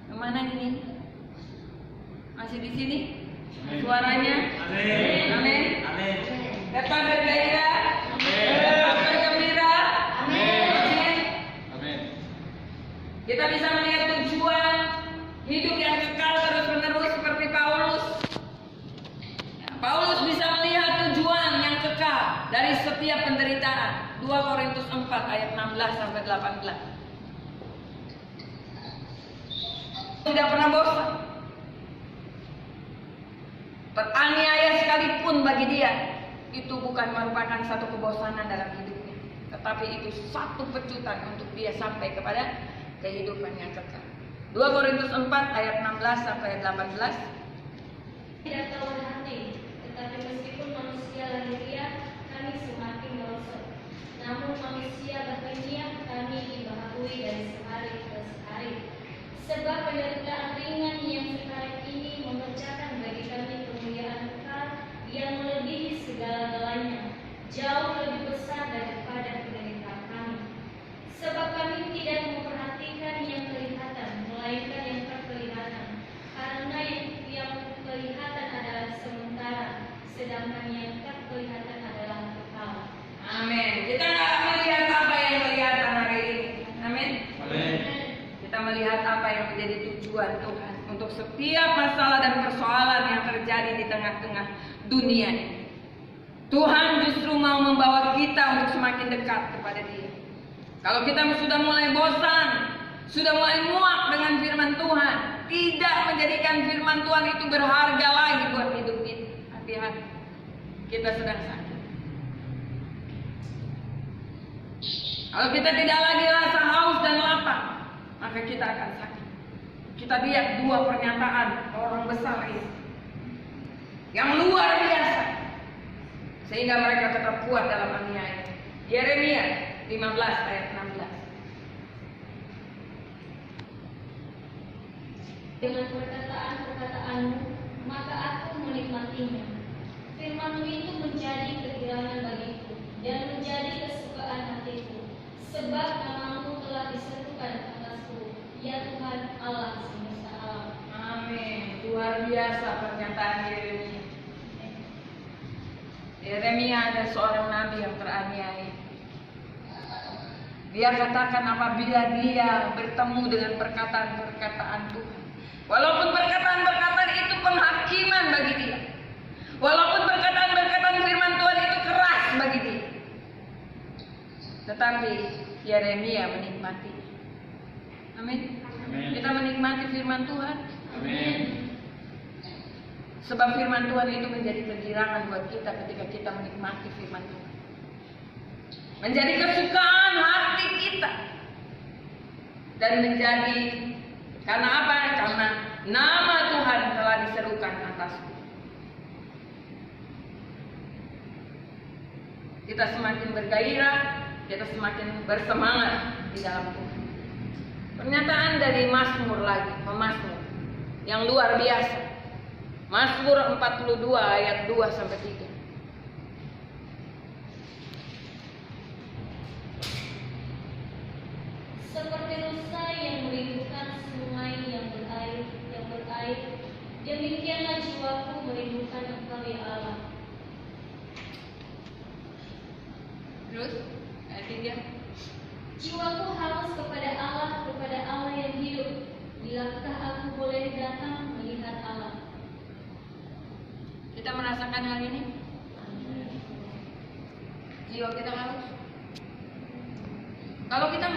[SPEAKER 1] Kemana ini? Masih di sini? Suaranya? Amin. Amin. Amin. Tetap bergairah. Tetap bergembira. Amin. Amin. Kita bisa melihat tujuan hidup yang kekal terus-menerus seperti Paulus. Paulus bisa melihat tujuan yang kekal dari setiap penderitaan. 2 Korintus 4 ayat 16 sampai 18. Tidak pernah bosan. Teraniaya sekalipun bagi dia, itu bukan merupakan satu kebosanan dalam hidupnya, tetapi itu satu pecutan untuk dia sampai kepada kehidupan yang kekal. 2 Korintus 4 ayat 16 sampai 18.
[SPEAKER 2] Tidak tahu hati, tetapi meskipun manusia lahiriah Sebab penderitaan ringan yang sekarang ini mengerjakan bagi kami kemuliaan kekal yang melebihi segala-galanya, jauh lebih besar daripada penderitaan kami. Sebab kami tidak memperhatikan yang kelihatan, melainkan yang tak kelihatan. Karena yang kelihatan adalah sementara, sedangkan yang tak kelihatan adalah kekal.
[SPEAKER 1] Amin. Kita nggak melihat apa yang kelihatan hari ini. Amin.
[SPEAKER 3] Amin.
[SPEAKER 1] Kita melihat apa yang menjadi tujuan Tuhan untuk setiap masalah dan persoalan yang terjadi di tengah-tengah dunia ini. Tuhan justru mau membawa kita untuk semakin dekat kepada Dia. Kalau kita sudah mulai bosan, sudah mulai muak dengan firman Tuhan, tidak menjadikan firman Tuhan itu berharga lagi buat hidup kita. Hati-hati, kita sedang sakit. Kalau kita tidak lagi rasa haus dan lapar, maka kita akan sakit. Kita lihat dua pernyataan orang besar ini yang luar biasa, sehingga mereka tetap kuat dalam aniaya. Yeremia 15 ayat 16.
[SPEAKER 2] Dengan perkataan-perkataanmu, maka aku menikmatinya. Firman-Mu itu menjadi kegirangan bagiku dan menjadi kesukaan hatiku. Sebab nama-Mu telah diserukan atasku, ya Tuhan Allah semesta alam.
[SPEAKER 1] Amin. Luar biasa pernyataan Yeremia. Yeremia adalah seorang nabi yang teraniaya. Dia katakan apabila dia bertemu dengan perkataan-perkataan Tuhan, walaupun perkataan-perkataan itu penghakiman bagi dia, walaupun perkataan-perkataan firman Tuhan itu keras bagi dia, tetapi Yeremia menikmati. Amin.
[SPEAKER 3] Amin.
[SPEAKER 1] Kita menikmati firman Tuhan.
[SPEAKER 3] Amin.
[SPEAKER 1] Sebab firman Tuhan itu menjadi kegirangan buat kita ketika kita menikmati firman Tuhan. Menjadi kesukaan hati kita. Dan menjadi, karena apa? Karena nama Tuhan telah diserukan atasku. Kita semakin bergairah, kita semakin bersemangat di dalam Tuhan. Pernyataan dari Mazmur lagi, pemazmur yang luar biasa. Mazmur 42 ayat 2 sampai 3.
[SPEAKER 2] Seperti rusa yang merindukan sungai yang berair, demikianlah jiwaku merindukan Engkau ya Allah.
[SPEAKER 1] Terus ayat 3.
[SPEAKER 2] Jiwaku haus kepada Allah yang hidup. Bilakah aku boleh datang melihat Allah?
[SPEAKER 1] Kita merasakan hal ini? Jiwa kita haus. Kalau kita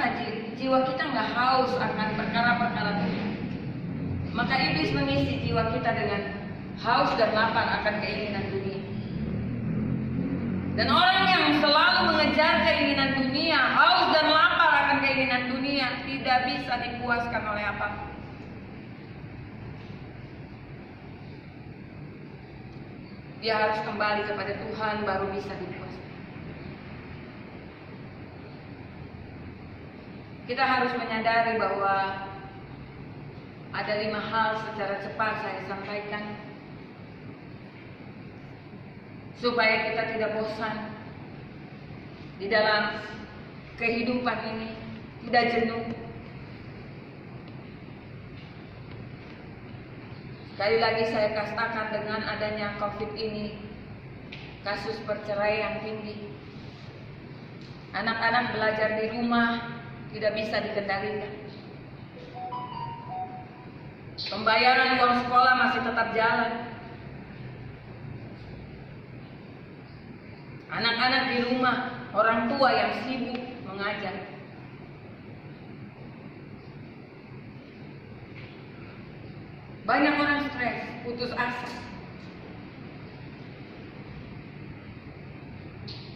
[SPEAKER 1] jiwa kita nggak haus akan perkara-perkara Tuhan, maka iblis mengisi jiwa kita dengan haus dan lapar akan keinginan dunia. Dan orang yang selalu mengejar keinginan dunia, haus dan lapar akan keinginan dunia, tidak bisa dipuaskan oleh apapun. Dia harus kembali kepada Tuhan baru bisa dipuaskan. Kita harus menyadari bahwa ada 5 hal secara cepat saya sampaikan supaya kita tidak bosan di dalam kehidupan ini, tidak jenuh. Sekali lagi saya katakan, dengan adanya COVID ini, kasus perceraian tinggi. Anak-anak belajar di rumah tidak bisa dikendalikan. Pembayaran uang sekolah masih tetap jalan. Anak-anak di rumah, orang tua yang sibuk mengajar. Banyak orang stres, putus asa.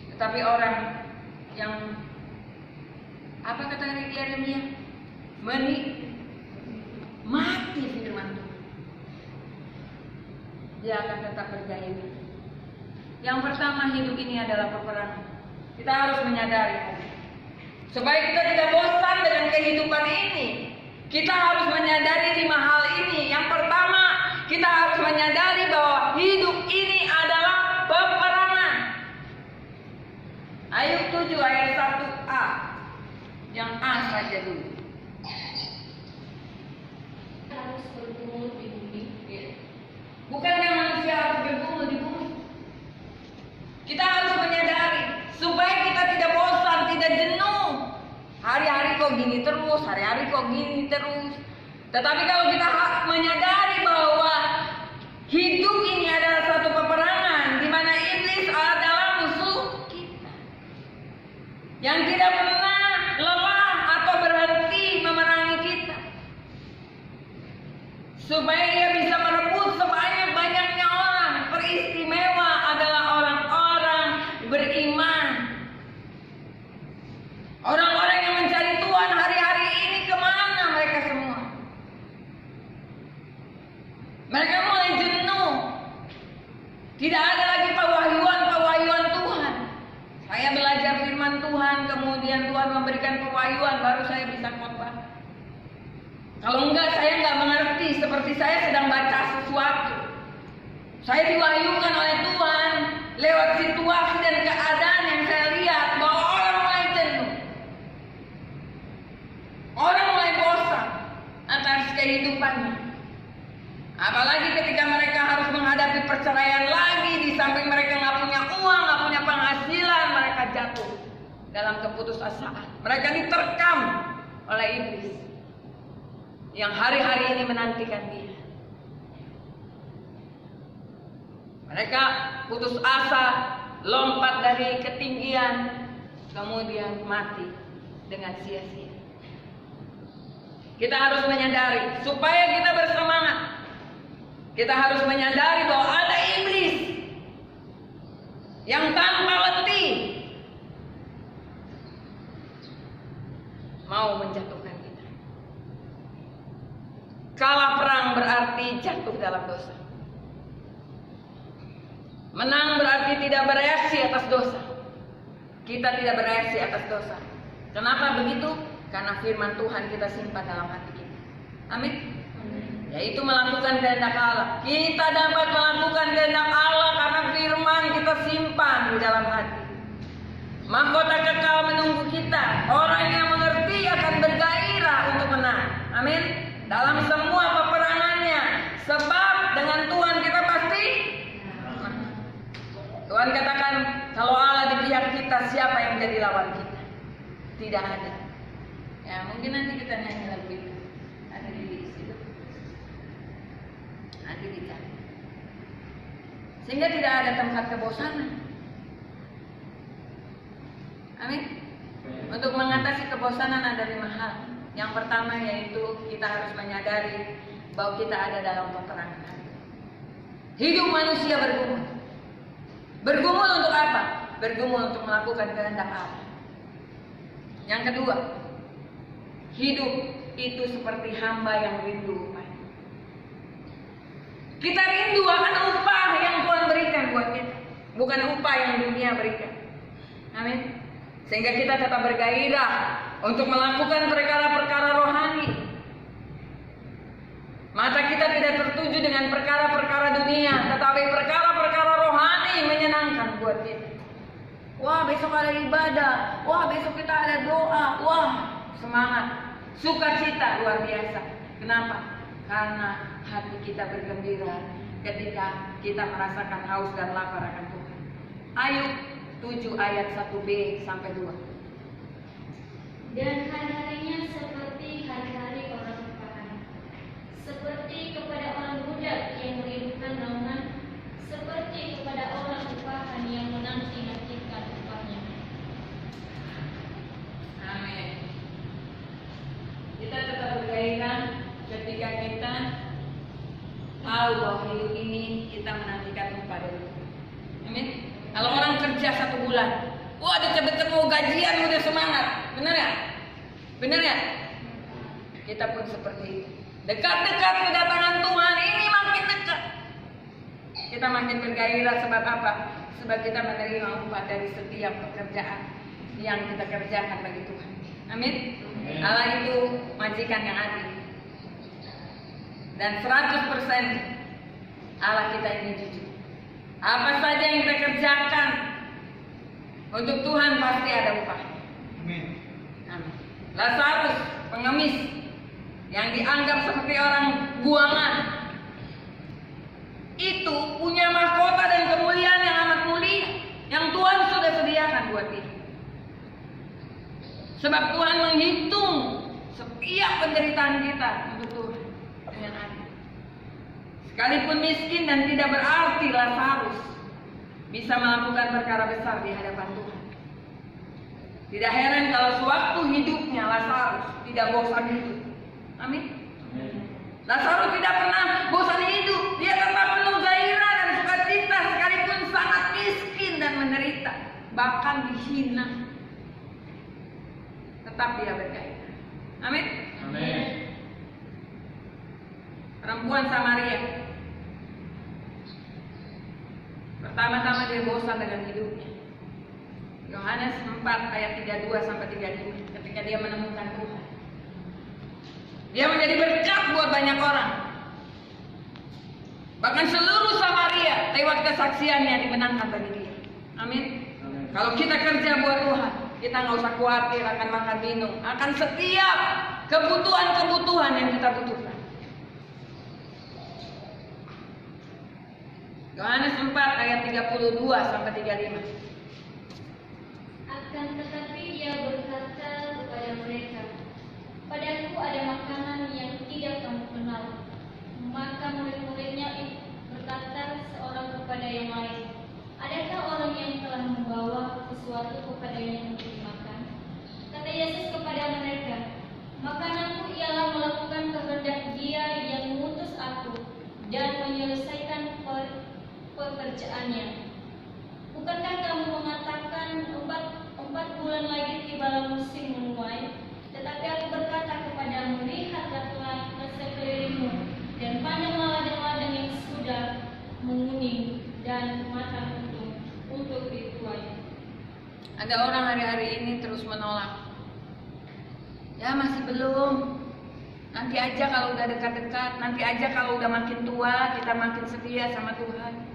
[SPEAKER 1] Tetapi orang yang, apa kata Yeremia? Menikmati firman Tuhan, dia akan tetap bergairah. Yang pertama, hidup ini adalah peperangan. Kita harus menyadari supaya kita tidak bosan dengan kehidupan ini. Kita harus menyadari 5 hal ini. Yang pertama, kita harus menyadari bahwa hidup ini adalah peperangan. Ayub 7 ayat 1a. Yang A saja dulu.
[SPEAKER 2] Harus bergumul di bumi.
[SPEAKER 1] Bukankah manusia harus bergumul di bumi? Kita harus menyadari supaya kita tidak bosan, tidak jenuh. Hari-hari kok gini terus, hari-hari kok gini terus. Tetapi kalau kita menyadari bahwa hidup ini adalah satu peperangan di mana iblis adalah musuh kita, yang tidak pernah lelah atau berhenti memerangi kita, supaya ia bisa merebut sebanyak-banyaknya orang. Teristimewa adalah orang-orang beriman, orang-orang yang mencari Tuhan. Hari-hari ini kemana mereka semua? Mereka mulai jenuh. Tidak ada lagi pewahyuan Tuhan. Saya belajar firman Tuhan, kemudian Tuhan memberikan pewahyuan, baru saya bisa khotbah. Kalau enggak, saya enggak mengerti, seperti saya sedang baca sesuatu. Saya diwahyukan oleh Tuhan lewat situasi dan keadaan yang saya lihat bahwa orang mulai jenuh, orang mulai bosan atas kehidupannya. Apalagi ketika mereka harus menghadapi perceraian lagi, di samping mereka nggak punya uang, nggak punya penghasilan, mereka jatuh dalam keputusasaan. Mereka diterkam oleh iblis yang hari-hari ini menantikan dia. Mereka putus asa, lompat dari ketinggian, kemudian mati dengan sia-sia. Kita harus menyadari supaya kita bersemangat. Kita harus menyadari bahwa ada iblis yang tanpa letih mau menjatuhkan kita. Kalah perang berarti jatuh dalam dosa. Menang berarti tidak bereaksi atas dosa. Kita tidak bereaksi atas dosa. Kenapa begitu? Karena firman Tuhan kita simpan dalam hati kita. Amin. Yaitu melakukan kehendak Allah. Kita dapat melakukan kehendak Allah karena firman kita simpan di dalam hati. Mahkota kekal menunggu kita. Orang yang mengerti akan bergairah untuk menang. Amin. Dalam semua peperangannya. Sebab dengan Tuhan kita pasti menang. Tuhan katakan, kalau Allah di pihak kita, siapa yang menjadi lawan kita? Tidak ada. Ya, mungkin nanti kita nyanyi lagu itu. Ada di situ. Nanti dicari. Sehingga tidak ada tempat kebosanan. Amin. Untuk mengatasi kebosanan ada 5 hal. Yang pertama yaitu kita harus menyadari bahwa kita ada dalam peperangan. Hidup manusia bergumul. Bergumul untuk apa? Bergumul untuk melakukan kehendak Allah. Yang kedua, hidup itu seperti hamba yang rindu upah. Kita rindu akan upah yang Tuhan berikan buat kita, bukan upah yang dunia berikan. Amin. Sehingga kita tetap bergairah untuk melakukan perkara-perkara rohani. Mata kita tidak tertuju dengan perkara-perkara dunia, tetapi perkara-perkara rohani menyenangkan buat kita. Wah, besok ada ibadah. Wah, besok kita ada doa. Wah, semangat, sukacita luar biasa. Kenapa? Karena hati kita bergembira ketika kita merasakan haus dan lapar akan Tuhan. Ayub 7 ayat 1b sampai 2.
[SPEAKER 2] Dan hari-harinya seperti hari-hari orang upahan, seperti kepada orang budak yang merindukan naungan, seperti kepada orang upahan yang menanti-nantikan upahnya.
[SPEAKER 1] Amin. Kita tetap bergairah ketika kita tahu bahwa hidup ini kita menantikan upah dari Tuhan. Amin. Kalau orang kerja 1 bulan, wah deket-deket mau gajian udah semangat, benar ya? Benar ya? Kita pun seperti itu. Dekat-dekat kedatangan Tuhan ini makin dekat. Kita makin bergairah sebab apa? Sebab kita menerima upah dari setiap pekerjaan yang kita kerjakan bagi Tuhan. Amin. Allah itu majikan yang adil. dan 100% Allah kita ini jujur. Apa saja yang kita kerjakan untuk Tuhan pasti ada upahnya.
[SPEAKER 3] Amin.
[SPEAKER 1] Amin. Lazarus, pengemis yang dianggap seperti orang buangan, itu punya mahkota dan kemuliaan yang amat mulia yang Tuhan sudah sediakan buat dia. Sebab Tuhan menghitung setiap penderitaan kita untuk Tuhan dengan adil. Sekalipun miskin dan tidak berarti, Lazarus bisa melakukan perkara besar di hadapan Tuhan. Tidak heran kalau sewaktu hidupnya Lazarus tidak bosan hidup. Amin. Lazarus tidak pernah bosan hidup. Dia tetap penuh gairah dan sukacita sekalipun sangat miskin dan menderita, bahkan dihina. Tetap dia bergairah. Amin.
[SPEAKER 3] Amin.
[SPEAKER 1] Perempuan Samaria, pertama-tama dia bosan dengan hidupnya. Yohanes 4 ayat 32 sampai 35, ketika dia menemukan Tuhan, dia menjadi berkat buat banyak orang. Bahkan seluruh Samaria lewat kesaksiannya dimenangkan bagi dia. Amin. Kalau kita kerja buat Tuhan, kita nggak usah khawatir akan makan minum, akan setiap kebutuhan yang kita butuhkan. Yohanes 4 ayat 32 sampai 35.
[SPEAKER 2] Akan tetapi dia berkata kepada mereka, "Padaku ada makanan yang tidak kamu kenal." Maka murid-muridnya berkata seorang kepada yang lain, "Adakah orang yang telah membawa sesuatu kepadanya untuk dimakan?" Kata Yesus kepada mereka, "Makananku ialah melakukan kehendak Dia yang mengutus aku dan menyelesaikan pekerjaannya. Bukankah kamu mengatakan empat bulan lagi tibalah musim menuai? Tetapi aku berkata kepadamu, lihatlah ke sekelilingmu dan pandanglah ladang-ladang yang sudah menguning dan matang untuk dituai."
[SPEAKER 1] Ada orang hari-hari ini terus menolak. Ya masih belum. Nanti aja kalau udah dekat-dekat, nanti aja kalau udah makin tua, kita makin setia sama Tuhan.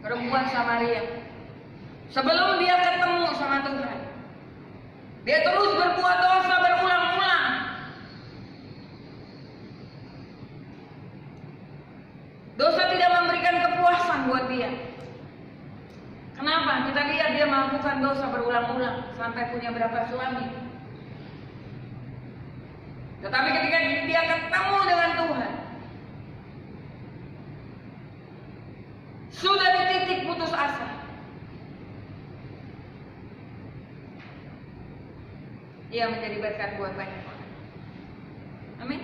[SPEAKER 1] Perempuan Samaria, sebelum dia ketemu sama Tuhan, dia terus berbuat dosa berulang-ulang. Dosa tidak memberikan kepuasan buat dia. Kenapa? Kita lihat dia melakukan dosa berulang-ulang sampai punya berapa suami. Tetapi ketika dia ketemu dengan Tuhan, sudah di titik putus asa, ia menjadi berkat buat banyak orang. Amin.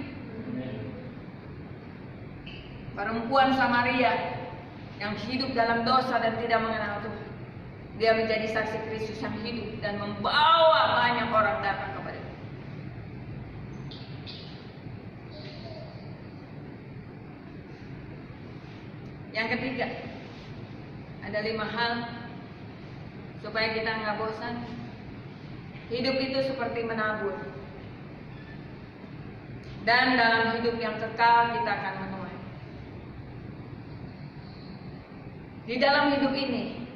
[SPEAKER 1] Perempuan Samaria yang hidup dalam dosa dan tidak mengenal Tuhan, dia menjadi saksi Kristus yang hidup dan membawa banyak orang datang kepada Dia. Yang ketiga, ada 5 hal supaya kita nggak bosan. Hidup itu seperti menabur, dan dalam hidup yang kekal kita akan menuai. Di dalam hidup ini,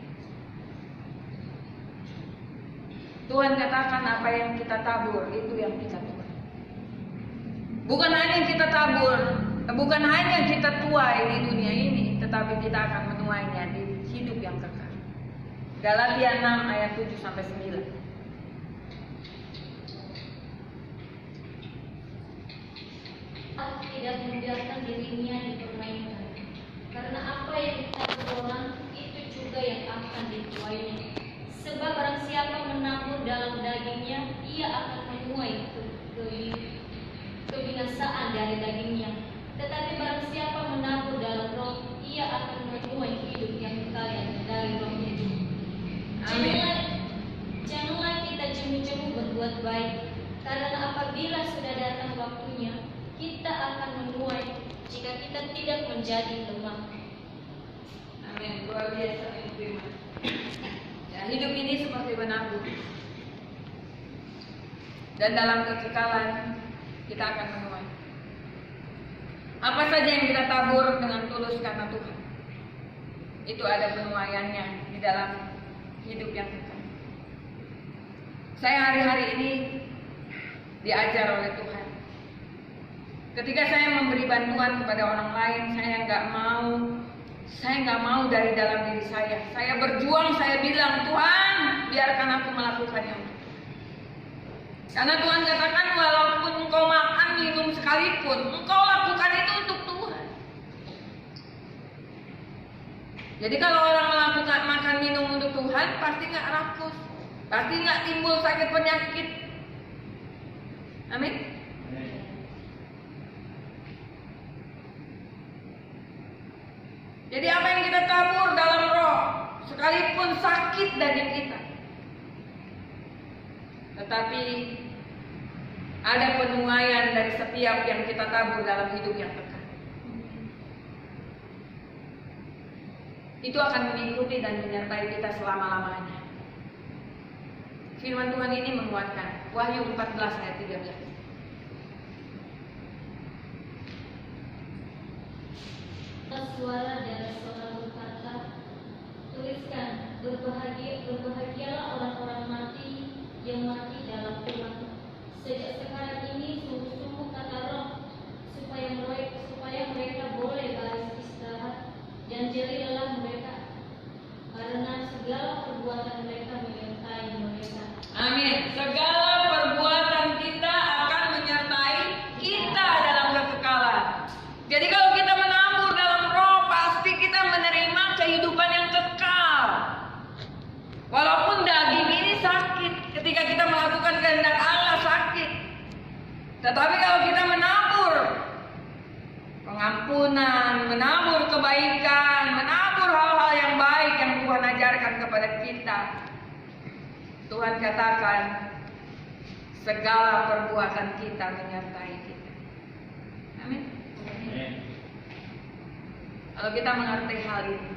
[SPEAKER 1] Tuhan katakan apa yang kita tabur itu yang kita tuai. Bukan hanya yang kita tabur, bukan hanya yang kita tuai di dunia ini, tetapi kita akan menuainya di hidup yang kekal. Galatia 6 ayat 7 sampai 9.
[SPEAKER 2] Tidak membiarkan dirinya dipermainkan, karena apa yang ditabur orang itu juga yang akan dituainya. Sebab barang siapa menabur dalam dagingnya, ia akan menuai kebinasaan dari dagingnya. Tetapi barang siapa menabur dalam roh, ia akan menuai hidup yang kekal dari roh itu.
[SPEAKER 1] Amin.
[SPEAKER 2] Janganlah kita jemu-jemu berbuat baik, karena apabila sudah datang waktunya, kita akan menuai jika kita tidak menjadi lemah.
[SPEAKER 1] Amin. Luar biasa firman. Ya, hidup ini seperti menabur, dan dalam kekekalan kita akan menuai. Apa saja yang kita tabur dengan tulus karena Tuhan, itu ada penuaiannya di dalam hidup yang kekal. Saya hari-hari ini diajar oleh Tuhan. Ketika saya memberi bantuan kepada orang lain, saya nggak mau dari dalam diri saya. Saya berjuang, saya bilang, Tuhan, biarkan aku melakukannya untuk Tuhan. Karena Tuhan katakan, walaupun engkau makan, minum sekalipun, engkau lakukan itu untuk Tuhan. Jadi kalau orang melakukan makan minum untuk Tuhan, pasti nggak rakus, pasti nggak timbul sakit penyakit. Amin. Jadi apa yang kita tabur dalam roh, sekalipun sakit daging kita, tetapi ada penuaian dari setiap yang kita tabur dalam hidup yang kekal. Itu akan mengikuti dan menyertai kita selama-lamanya. Firman Tuhan ini menguatkan. Wahyu 14 ayat 13.
[SPEAKER 2] Suara dari seorang berkata, tuliskan, berbahagialah orang-orang mati yang mati dalam Tuhan. Sejak sekarang ini sungguh-sungguh kata Roh, supaya mereka boleh beristirahat dan jelilah mereka, karena segala perbuatan mereka menyertai mereka.
[SPEAKER 1] Amin. Segala perbuatan kita akan menyertai kita dalam kekekalan. Jadi kalau kita menabur dalam roh, pasti kita menerima kehidupan yang kekal. Walaupun daging ini sakit, ketika kita melakukan kehendak Allah sakit. Tetapi kalau kita menabur pengampunan, menabur kebaikan, menabur hal-hal yang baik yang Tuhan ajarkan kepada kita, Tuhan katakan segala perbuatan kita menyertai kita. Amin. Kalau kita mengerti hal ini,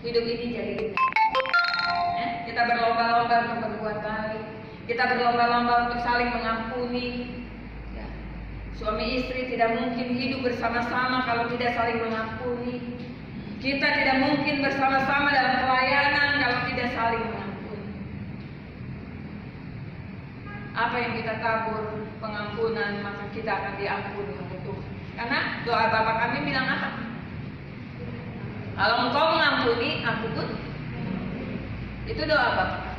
[SPEAKER 1] hidup ini jadi indah. Ya, kita berlomba-lomba untuk berbuat baik, kita berlomba-lomba untuk saling mengampuni. Ya. Suami istri tidak mungkin hidup bersama-sama kalau tidak saling mengampuni. Kita tidak mungkin bersama-sama dalam pelayanan kalau tidak saling mengampuni. Apa yang kita tabur pengampunan, maka kita akan diampuni oleh Tuhan. Karena doa Bapa kami bilang apa? Kalau engkau mengampuni, aku pun. Itu doa Bapa.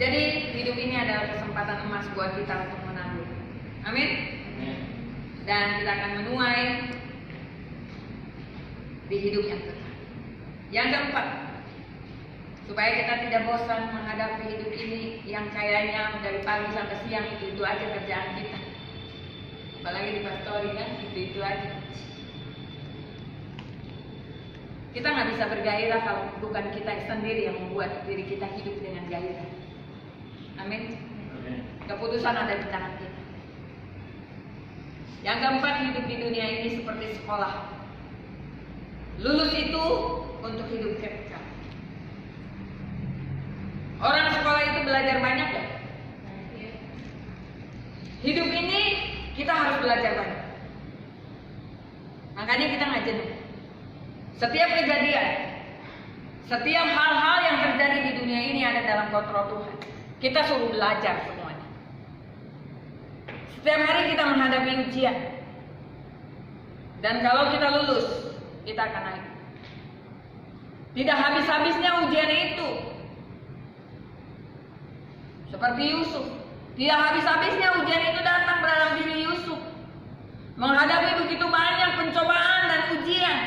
[SPEAKER 1] Jadi hidup ini adalah kesempatan emas buat kita untuk menabur. Amin. Dan kita akan menuai di hidup yang kekal. Yang keempat, supaya kita tidak bosan menghadapi hidup ini yang kayaknya dari pagi sampai siang itu aja kerjaan kita. Apalagi di pastori kan, itu aja. Kita nggak bisa bergairah kalau bukan kita sendiri yang membuat diri kita hidup dengan gairah. Amin. Keputusan ada di tangan kita. Yang keempat, hidup di dunia ini seperti sekolah. Lulus itu untuk hidup kekal. Orang sekolah itu belajar banyak ya. Hidup ini kita harus belajar banyak. Makanya kita nggak jenuh. Setiap kejadian, setiap hal-hal yang terjadi di dunia ini ada dalam kontrol Tuhan. Kita suruh belajar semuanya. Setiap hari kita menghadapi ujian. Dan kalau kita lulus, kita akan naik. Tidak habis-habisnya ujian itu. Seperti Yusuf. Tidak habis-habisnya ujian itu datang dalam diri Yusuf. Menghadapi begitu banyak pencobaan dan ujian.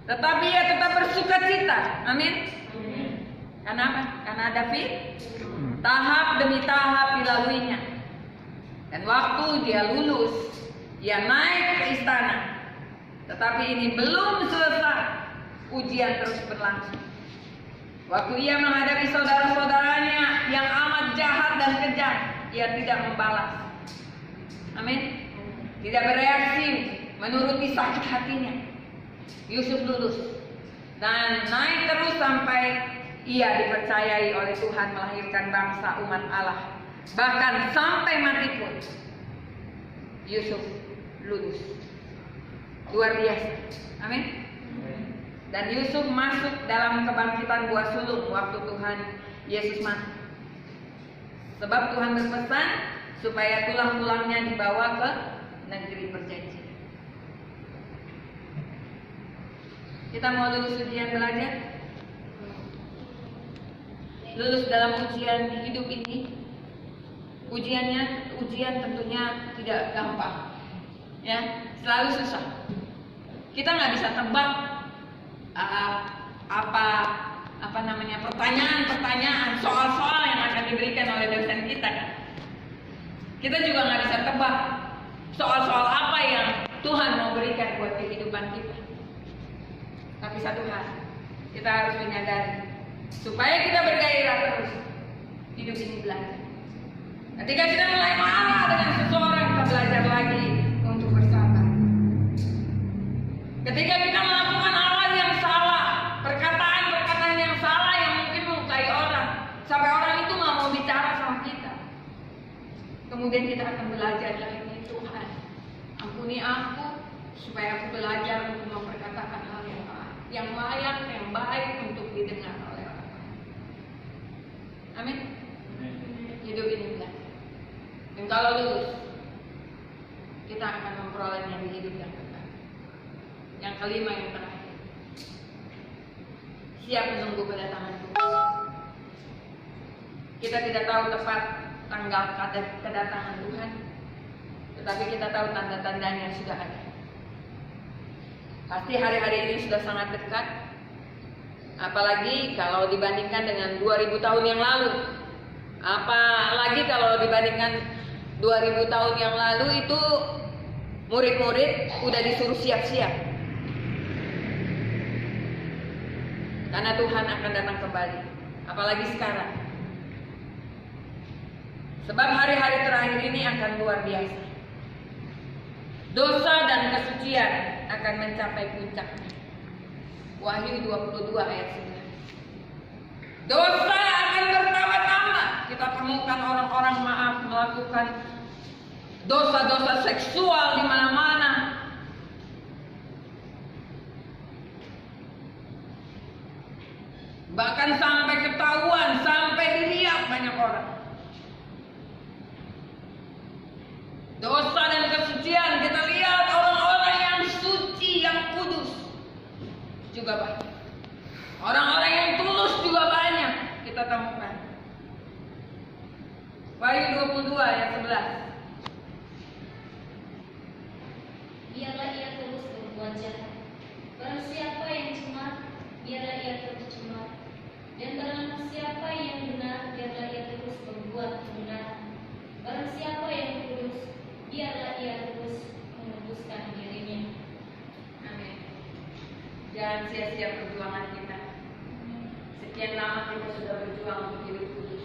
[SPEAKER 1] Tetapi ia tetap bersuka cita. Amin. Karena apa? Karena David tahap demi tahap dilaluinya. Dan waktu dia lulus, ia naik ke istana. Tetapi ini belum selesai. Ujian terus berlangsung. Waktu ia menghadapi saudara-saudaranya yang amat jahat dan kejam, ia tidak membalas. Amin. Tidak bereaksi menuruti sakit hatinya. Yusuf lulus dan naik terus sampai ia dipercayai oleh Tuhan melahirkan bangsa umat Allah. Bahkan sampai mati pun Yusuf lulus. Luar biasa. Amin. Dan Yusuf masuk dalam kebangkitan buah sulung waktu Tuhan Yesus mati. Sebab Tuhan berpesan supaya tulang-tulangnya dibawa ke negeri perjanjian. Kita mau lulus ujian belajar? Lulus dalam ujian hidup ini. Ujian tentunya tidak gampang, ya, selalu susah. Kita nggak bisa tebak pertanyaan, soal-soal yang akan diberikan oleh dosen kita kan. Kita juga nggak bisa tebak soal-soal apa yang Tuhan mau berikan buat kehidupan kita. Tapi satu hal, kita harus menyadari supaya kita bergairah terus hidup ini belajar. Ketika kita mulai marah dengan seseorang, kita belajar lagi untuk bersabar. Ketika kita melakukan hal yang salah, perkataan yang salah yang mungkin melukai orang, sampai orang itu nggak mau bicara sama kita, kemudian kita akan belajar lagi, Tuhan, ampuni aku supaya aku belajar untuk memperkatakan hal yang layak, yang baik untuk didengar oleh orang lain. Amin. Hidup ini belajar. Dan kalau lulus, kita akan memperolehnya di hidup yang kekal. Yang kelima, yang terakhir, siap menunggu kedatangan Tuhan. Kita tidak tahu tepat tanggal kedatangan Tuhan, tetapi kita tahu tanda-tandanya sudah ada. Pasti hari-hari ini sudah sangat dekat, apalagi kalau dibandingkan dengan 2000 tahun yang lalu. Apalagi kalau dibandingkan 2000 tahun yang lalu itu murid-murid udah disuruh siap-siap. Karena Tuhan akan datang kembali. Apalagi sekarang. Sebab hari-hari terakhir ini akan luar biasa. Dosa dan kesucian akan mencapai puncaknya. Wahyu 22 ayat 9. Dosa akan bertambah-tambah. Kita temukan orang-orang melakukan dosa-dosa seksual di mana-mana. Bahkan sampai ketahuan, sampai dilihat banyak orang. Dosa dan kesucian, kita lihat orang-orang yang suci, yang kudus juga banyak. Orang-orang yang tulus juga banyak kita temukan. Wahyu 22 ayat 11.
[SPEAKER 2] Biarlah ia terus berbuat jahat. Barang siapa yang cemar, biarlah ia terus cemar. Dan barang siapa yang benar, biarlah ia terus berbuat kebenaran. Barang siapa yang kudus, biarlah ia terus menguduskan dirinya.
[SPEAKER 1] Amin. Jangan sia-sia perjuangan kita. Sekian lama kita sudah berjuang untuk hidup kudus.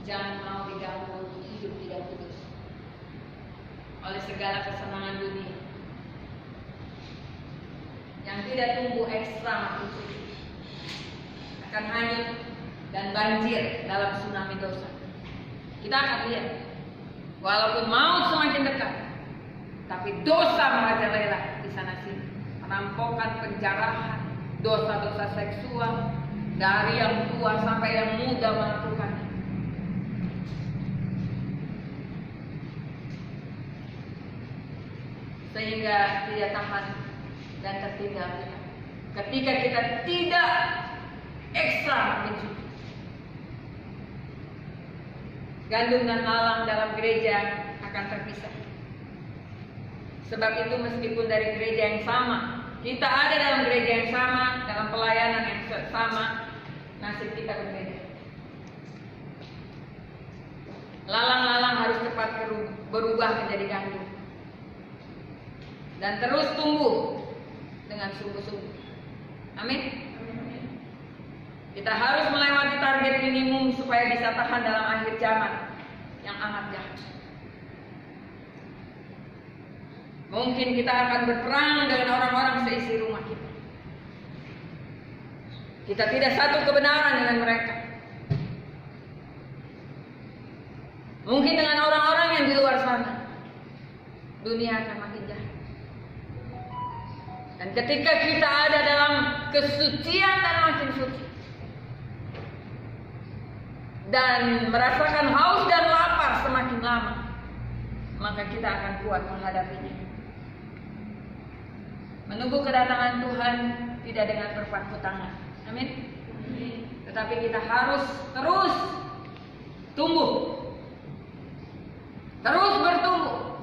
[SPEAKER 1] Jangan mau diganggu untuk hidup tidak kudus oleh segala kesenangan dunia yang tidak tumbuh ekstra makin suci, akan hanyut dan banjir dalam tsunami dosa. Kita akan lihat, walaupun maut semakin dekat, tapi dosa merajalela di sana sini. Perampokan, penjarahan, dosa-dosa seksual, dari yang tua sampai yang muda melakukannya. Sehingga tidak tahan dan tertinggal kita. Ketika kita tidak ekstra makin suci. Gandum dan lalang dalam gereja akan terpisah. Sebab itu meskipun dari gereja yang sama, kita ada dalam gereja yang sama, dalam pelayanan yang sama, nasib kita berbeda. Lalang-lalang harus cepat berubah menjadi gandum dan terus tumbuh dengan sungguh-sungguh. Amin. Kita harus melewati target minimum supaya bisa tahan dalam akhir zaman yang amat jahat. Mungkin kita akan berperang dengan orang-orang seisi rumah kita. Kita tidak satu kebenaran dengan mereka. Mungkin dengan orang-orang yang di luar sana. dunia akan makin jahat. Dan ketika kita ada dalam kesucian dan makin suci, dan merasakan haus dan lapar semakin lama, maka kita akan kuat menghadapinya. Menunggu kedatangan Tuhan tidak dengan berpangku tangan. Amin. Tetapi kita harus terus tumbuh, terus bertumbuh.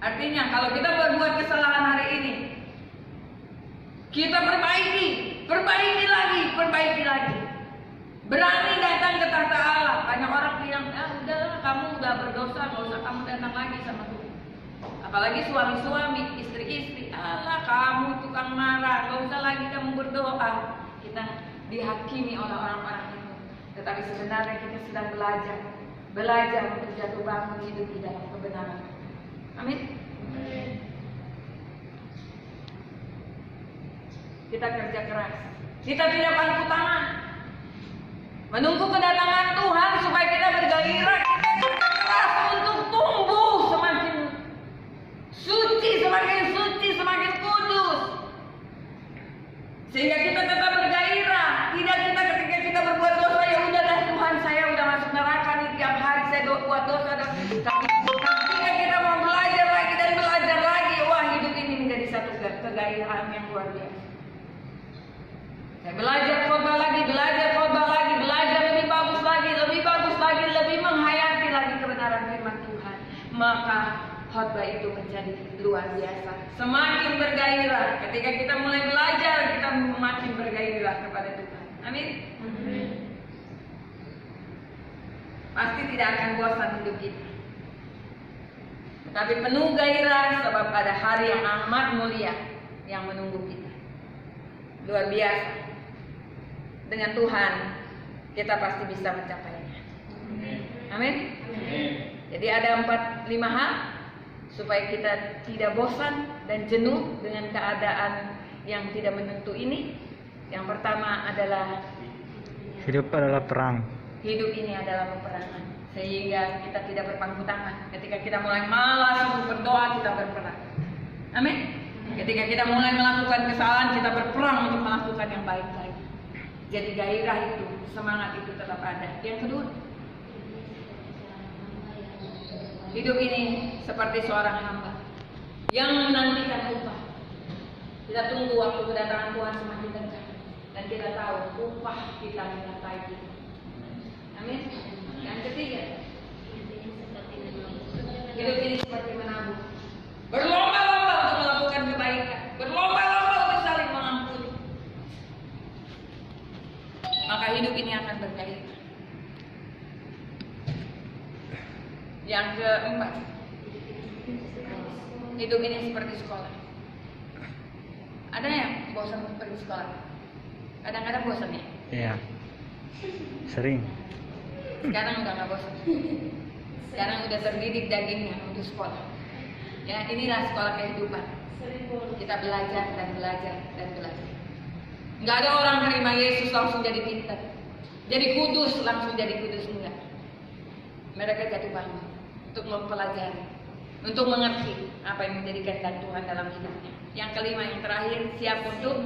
[SPEAKER 1] Artinya kalau kita berbuat kesalahan hari ini, kita perbaiki lagi. Berani datang ke tahta Allah. Banyak orang bilang, udahlah kamu udah berdosa, nggak usah kamu datang lagi sama Tuhan. Apalagi suami-suami, istri-istri, Allah kamu tukang marah, nggak usah lagi kamu berdoa. Kita dihakimi oleh orang-orang itu. Tetapi sebenarnya kita sedang belajar untuk jatuh bangun hidup di dalam kebenaran. Amin. Kita kerja keras. Kita tidak pangku tangan. Menunggu kedatangan Tuhan supaya kita bergairah. Kita kerja keras untuk tumbuh semakin suci, semakin kudus. Sehingga kita tetap bergairah. Tidak kita ketika kita berbuat dosa, ya udahlah Tuhan saya udah masuk neraka nih tiap hari saya buat dosa. Tapi ketika kita mau belajar lagi, wah hidup ini menjadi satu kegairahan yang luar biasa. Saya belajar khotbah lagi, belajar lebih bagus lagi, lebih menghayati lagi kebenaran firman Tuhan. Maka khotbah itu menjadi luar biasa. Semakin bergairah. Ketika kita mulai belajar, kita makin bergairah kepada Tuhan. Amin. Pasti tidak akan bosan hidup kita. Tetapi penuh gairah sebab ada hari yang amat mulia yang menunggu kita. Luar biasa. Dengan Tuhan kita pasti bisa mencapainya. Amin. Jadi ada 4-5 hal supaya kita tidak bosan dan jenuh dengan keadaan yang tidak menentu ini. Yang pertama adalah
[SPEAKER 3] hidup adalah perang.
[SPEAKER 1] Hidup ini adalah peperangan, sehingga kita tidak berpangku tangan. Ketika kita mulai malas untuk berdoa, kita berperang. Amin. Ketika kita mulai melakukan kesalahan, kita berperang untuk melakukan yang baik lagi. Jadi gairah itu, semangat itu tetap ada. Yang kedua, hidup ini seperti seorang hamba yang menantikan upah. Kita tunggu waktu kedatangan Tuhan semakin dekat, dan kita tahu upah kita menyertai kita. Amin. Yang ketiga, hidup ini seperti menabung. Berlomba-lomba untuk melakukan kebaikan, berlomba-lomba untuk saling mengampuni. Maka hidup ini akan bergairah. Yang keempat, hidup ini seperti sekolah. Ada yang bosan pergi sekolah? Kadang-kadang bosan ya?
[SPEAKER 3] Iya. Sering.
[SPEAKER 1] Sekarang udah gak bosan. Sekarang udah terdidik dagingnya untuk sekolah. Ya, inilah sekolah kehidupan. Kita belajar. Nggak ada orang terima Yesus langsung jadi pintar, jadi kudus langsung jadi kudus, enggak. Mereka jatuh bangun untuk mempelajari, untuk mengerti apa yang menjadi kehendak Tuhan dalam hidupnya. Yang kelima, yang terakhir, siap untuk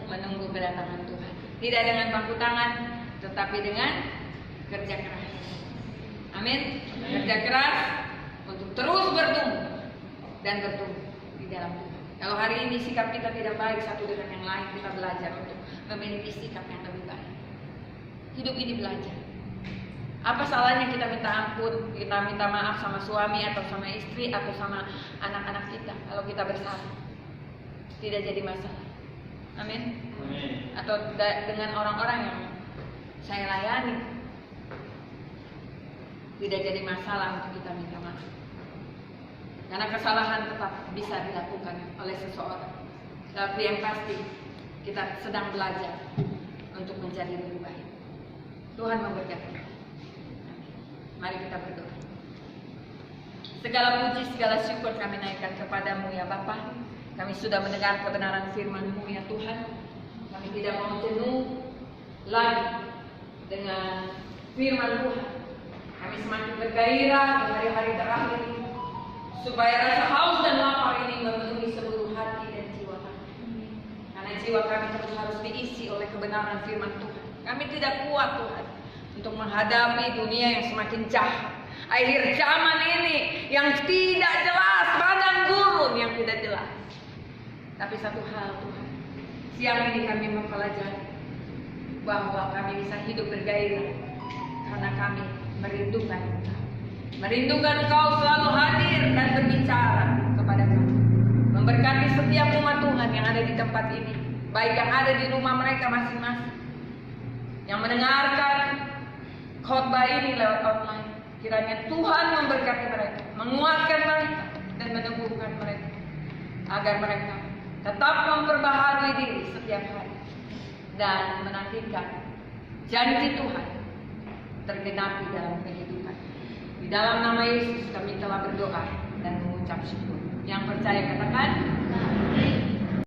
[SPEAKER 1] menunggu kedatangan Tuhan. Tidak dengan bangku tangan, tetapi dengan kerja keras. Amin. Kerja keras untuk terus bertumbuh dan bertumbuh di dalam Tuhan. Kalau hari ini sikap kita tidak baik satu dengan yang lain, kita belajar untuk memiliki sikap yang lebih baik. Hidup ini belajar. Apa salahnya kita minta ampun, kita minta maaf sama suami atau sama istri atau sama anak-anak kita kalau kita bersalah? Tidak jadi masalah. Amin. Atau dengan orang-orang yang saya layani, tidak jadi masalah untuk kita minta maaf. Karena kesalahan tetap bisa dilakukan oleh seseorang. Tapi yang pasti kita sedang belajar untuk menjadi lebih baik. Tuhan memberkati. Mari kita berdoa. Segala puji, segala syukur kami naikkan kepadamu ya Bapa. Kami sudah mendengar kebenaran firman-Mu ya Tuhan. Kami tidak mau jenuh lagi dengan firman Tuhan. Kami semakin bergairah di hari-hari terakhir ini. supaya rasa haus dan lapar ini memenuhi seluruh hati dan jiwa kami. Karena jiwa kami terus harus diisi oleh kebenaran firman Tuhan. Kami tidak kuat Tuhan untuk menghadapi dunia yang semakin jahat. Akhir zaman ini yang tidak jelas, padang gurun yang tidak jelas. Tapi satu hal Tuhan, siang ini kami mempelajari bahwa kami bisa hidup bergairah karena kami merindukan Engkau. Merindukan Engkau selalu hadir dan berbicara kepada kami. Memberkati setiap umat Tuhan yang ada di tempat ini, baik yang ada di rumah mereka masing-masing, yang mendengarkan khotbah ini lewat online. Kiranya Tuhan memberkati mereka, menguatkan mereka, dan meneguhkan mereka, agar mereka tetap memperbaharui diri setiap hari dan menantikan janji Tuhan tergenapi dalam kehidupan. Di dalam nama Yesus kami telah berdoa dan mengucap syukur. Yang percaya katakan,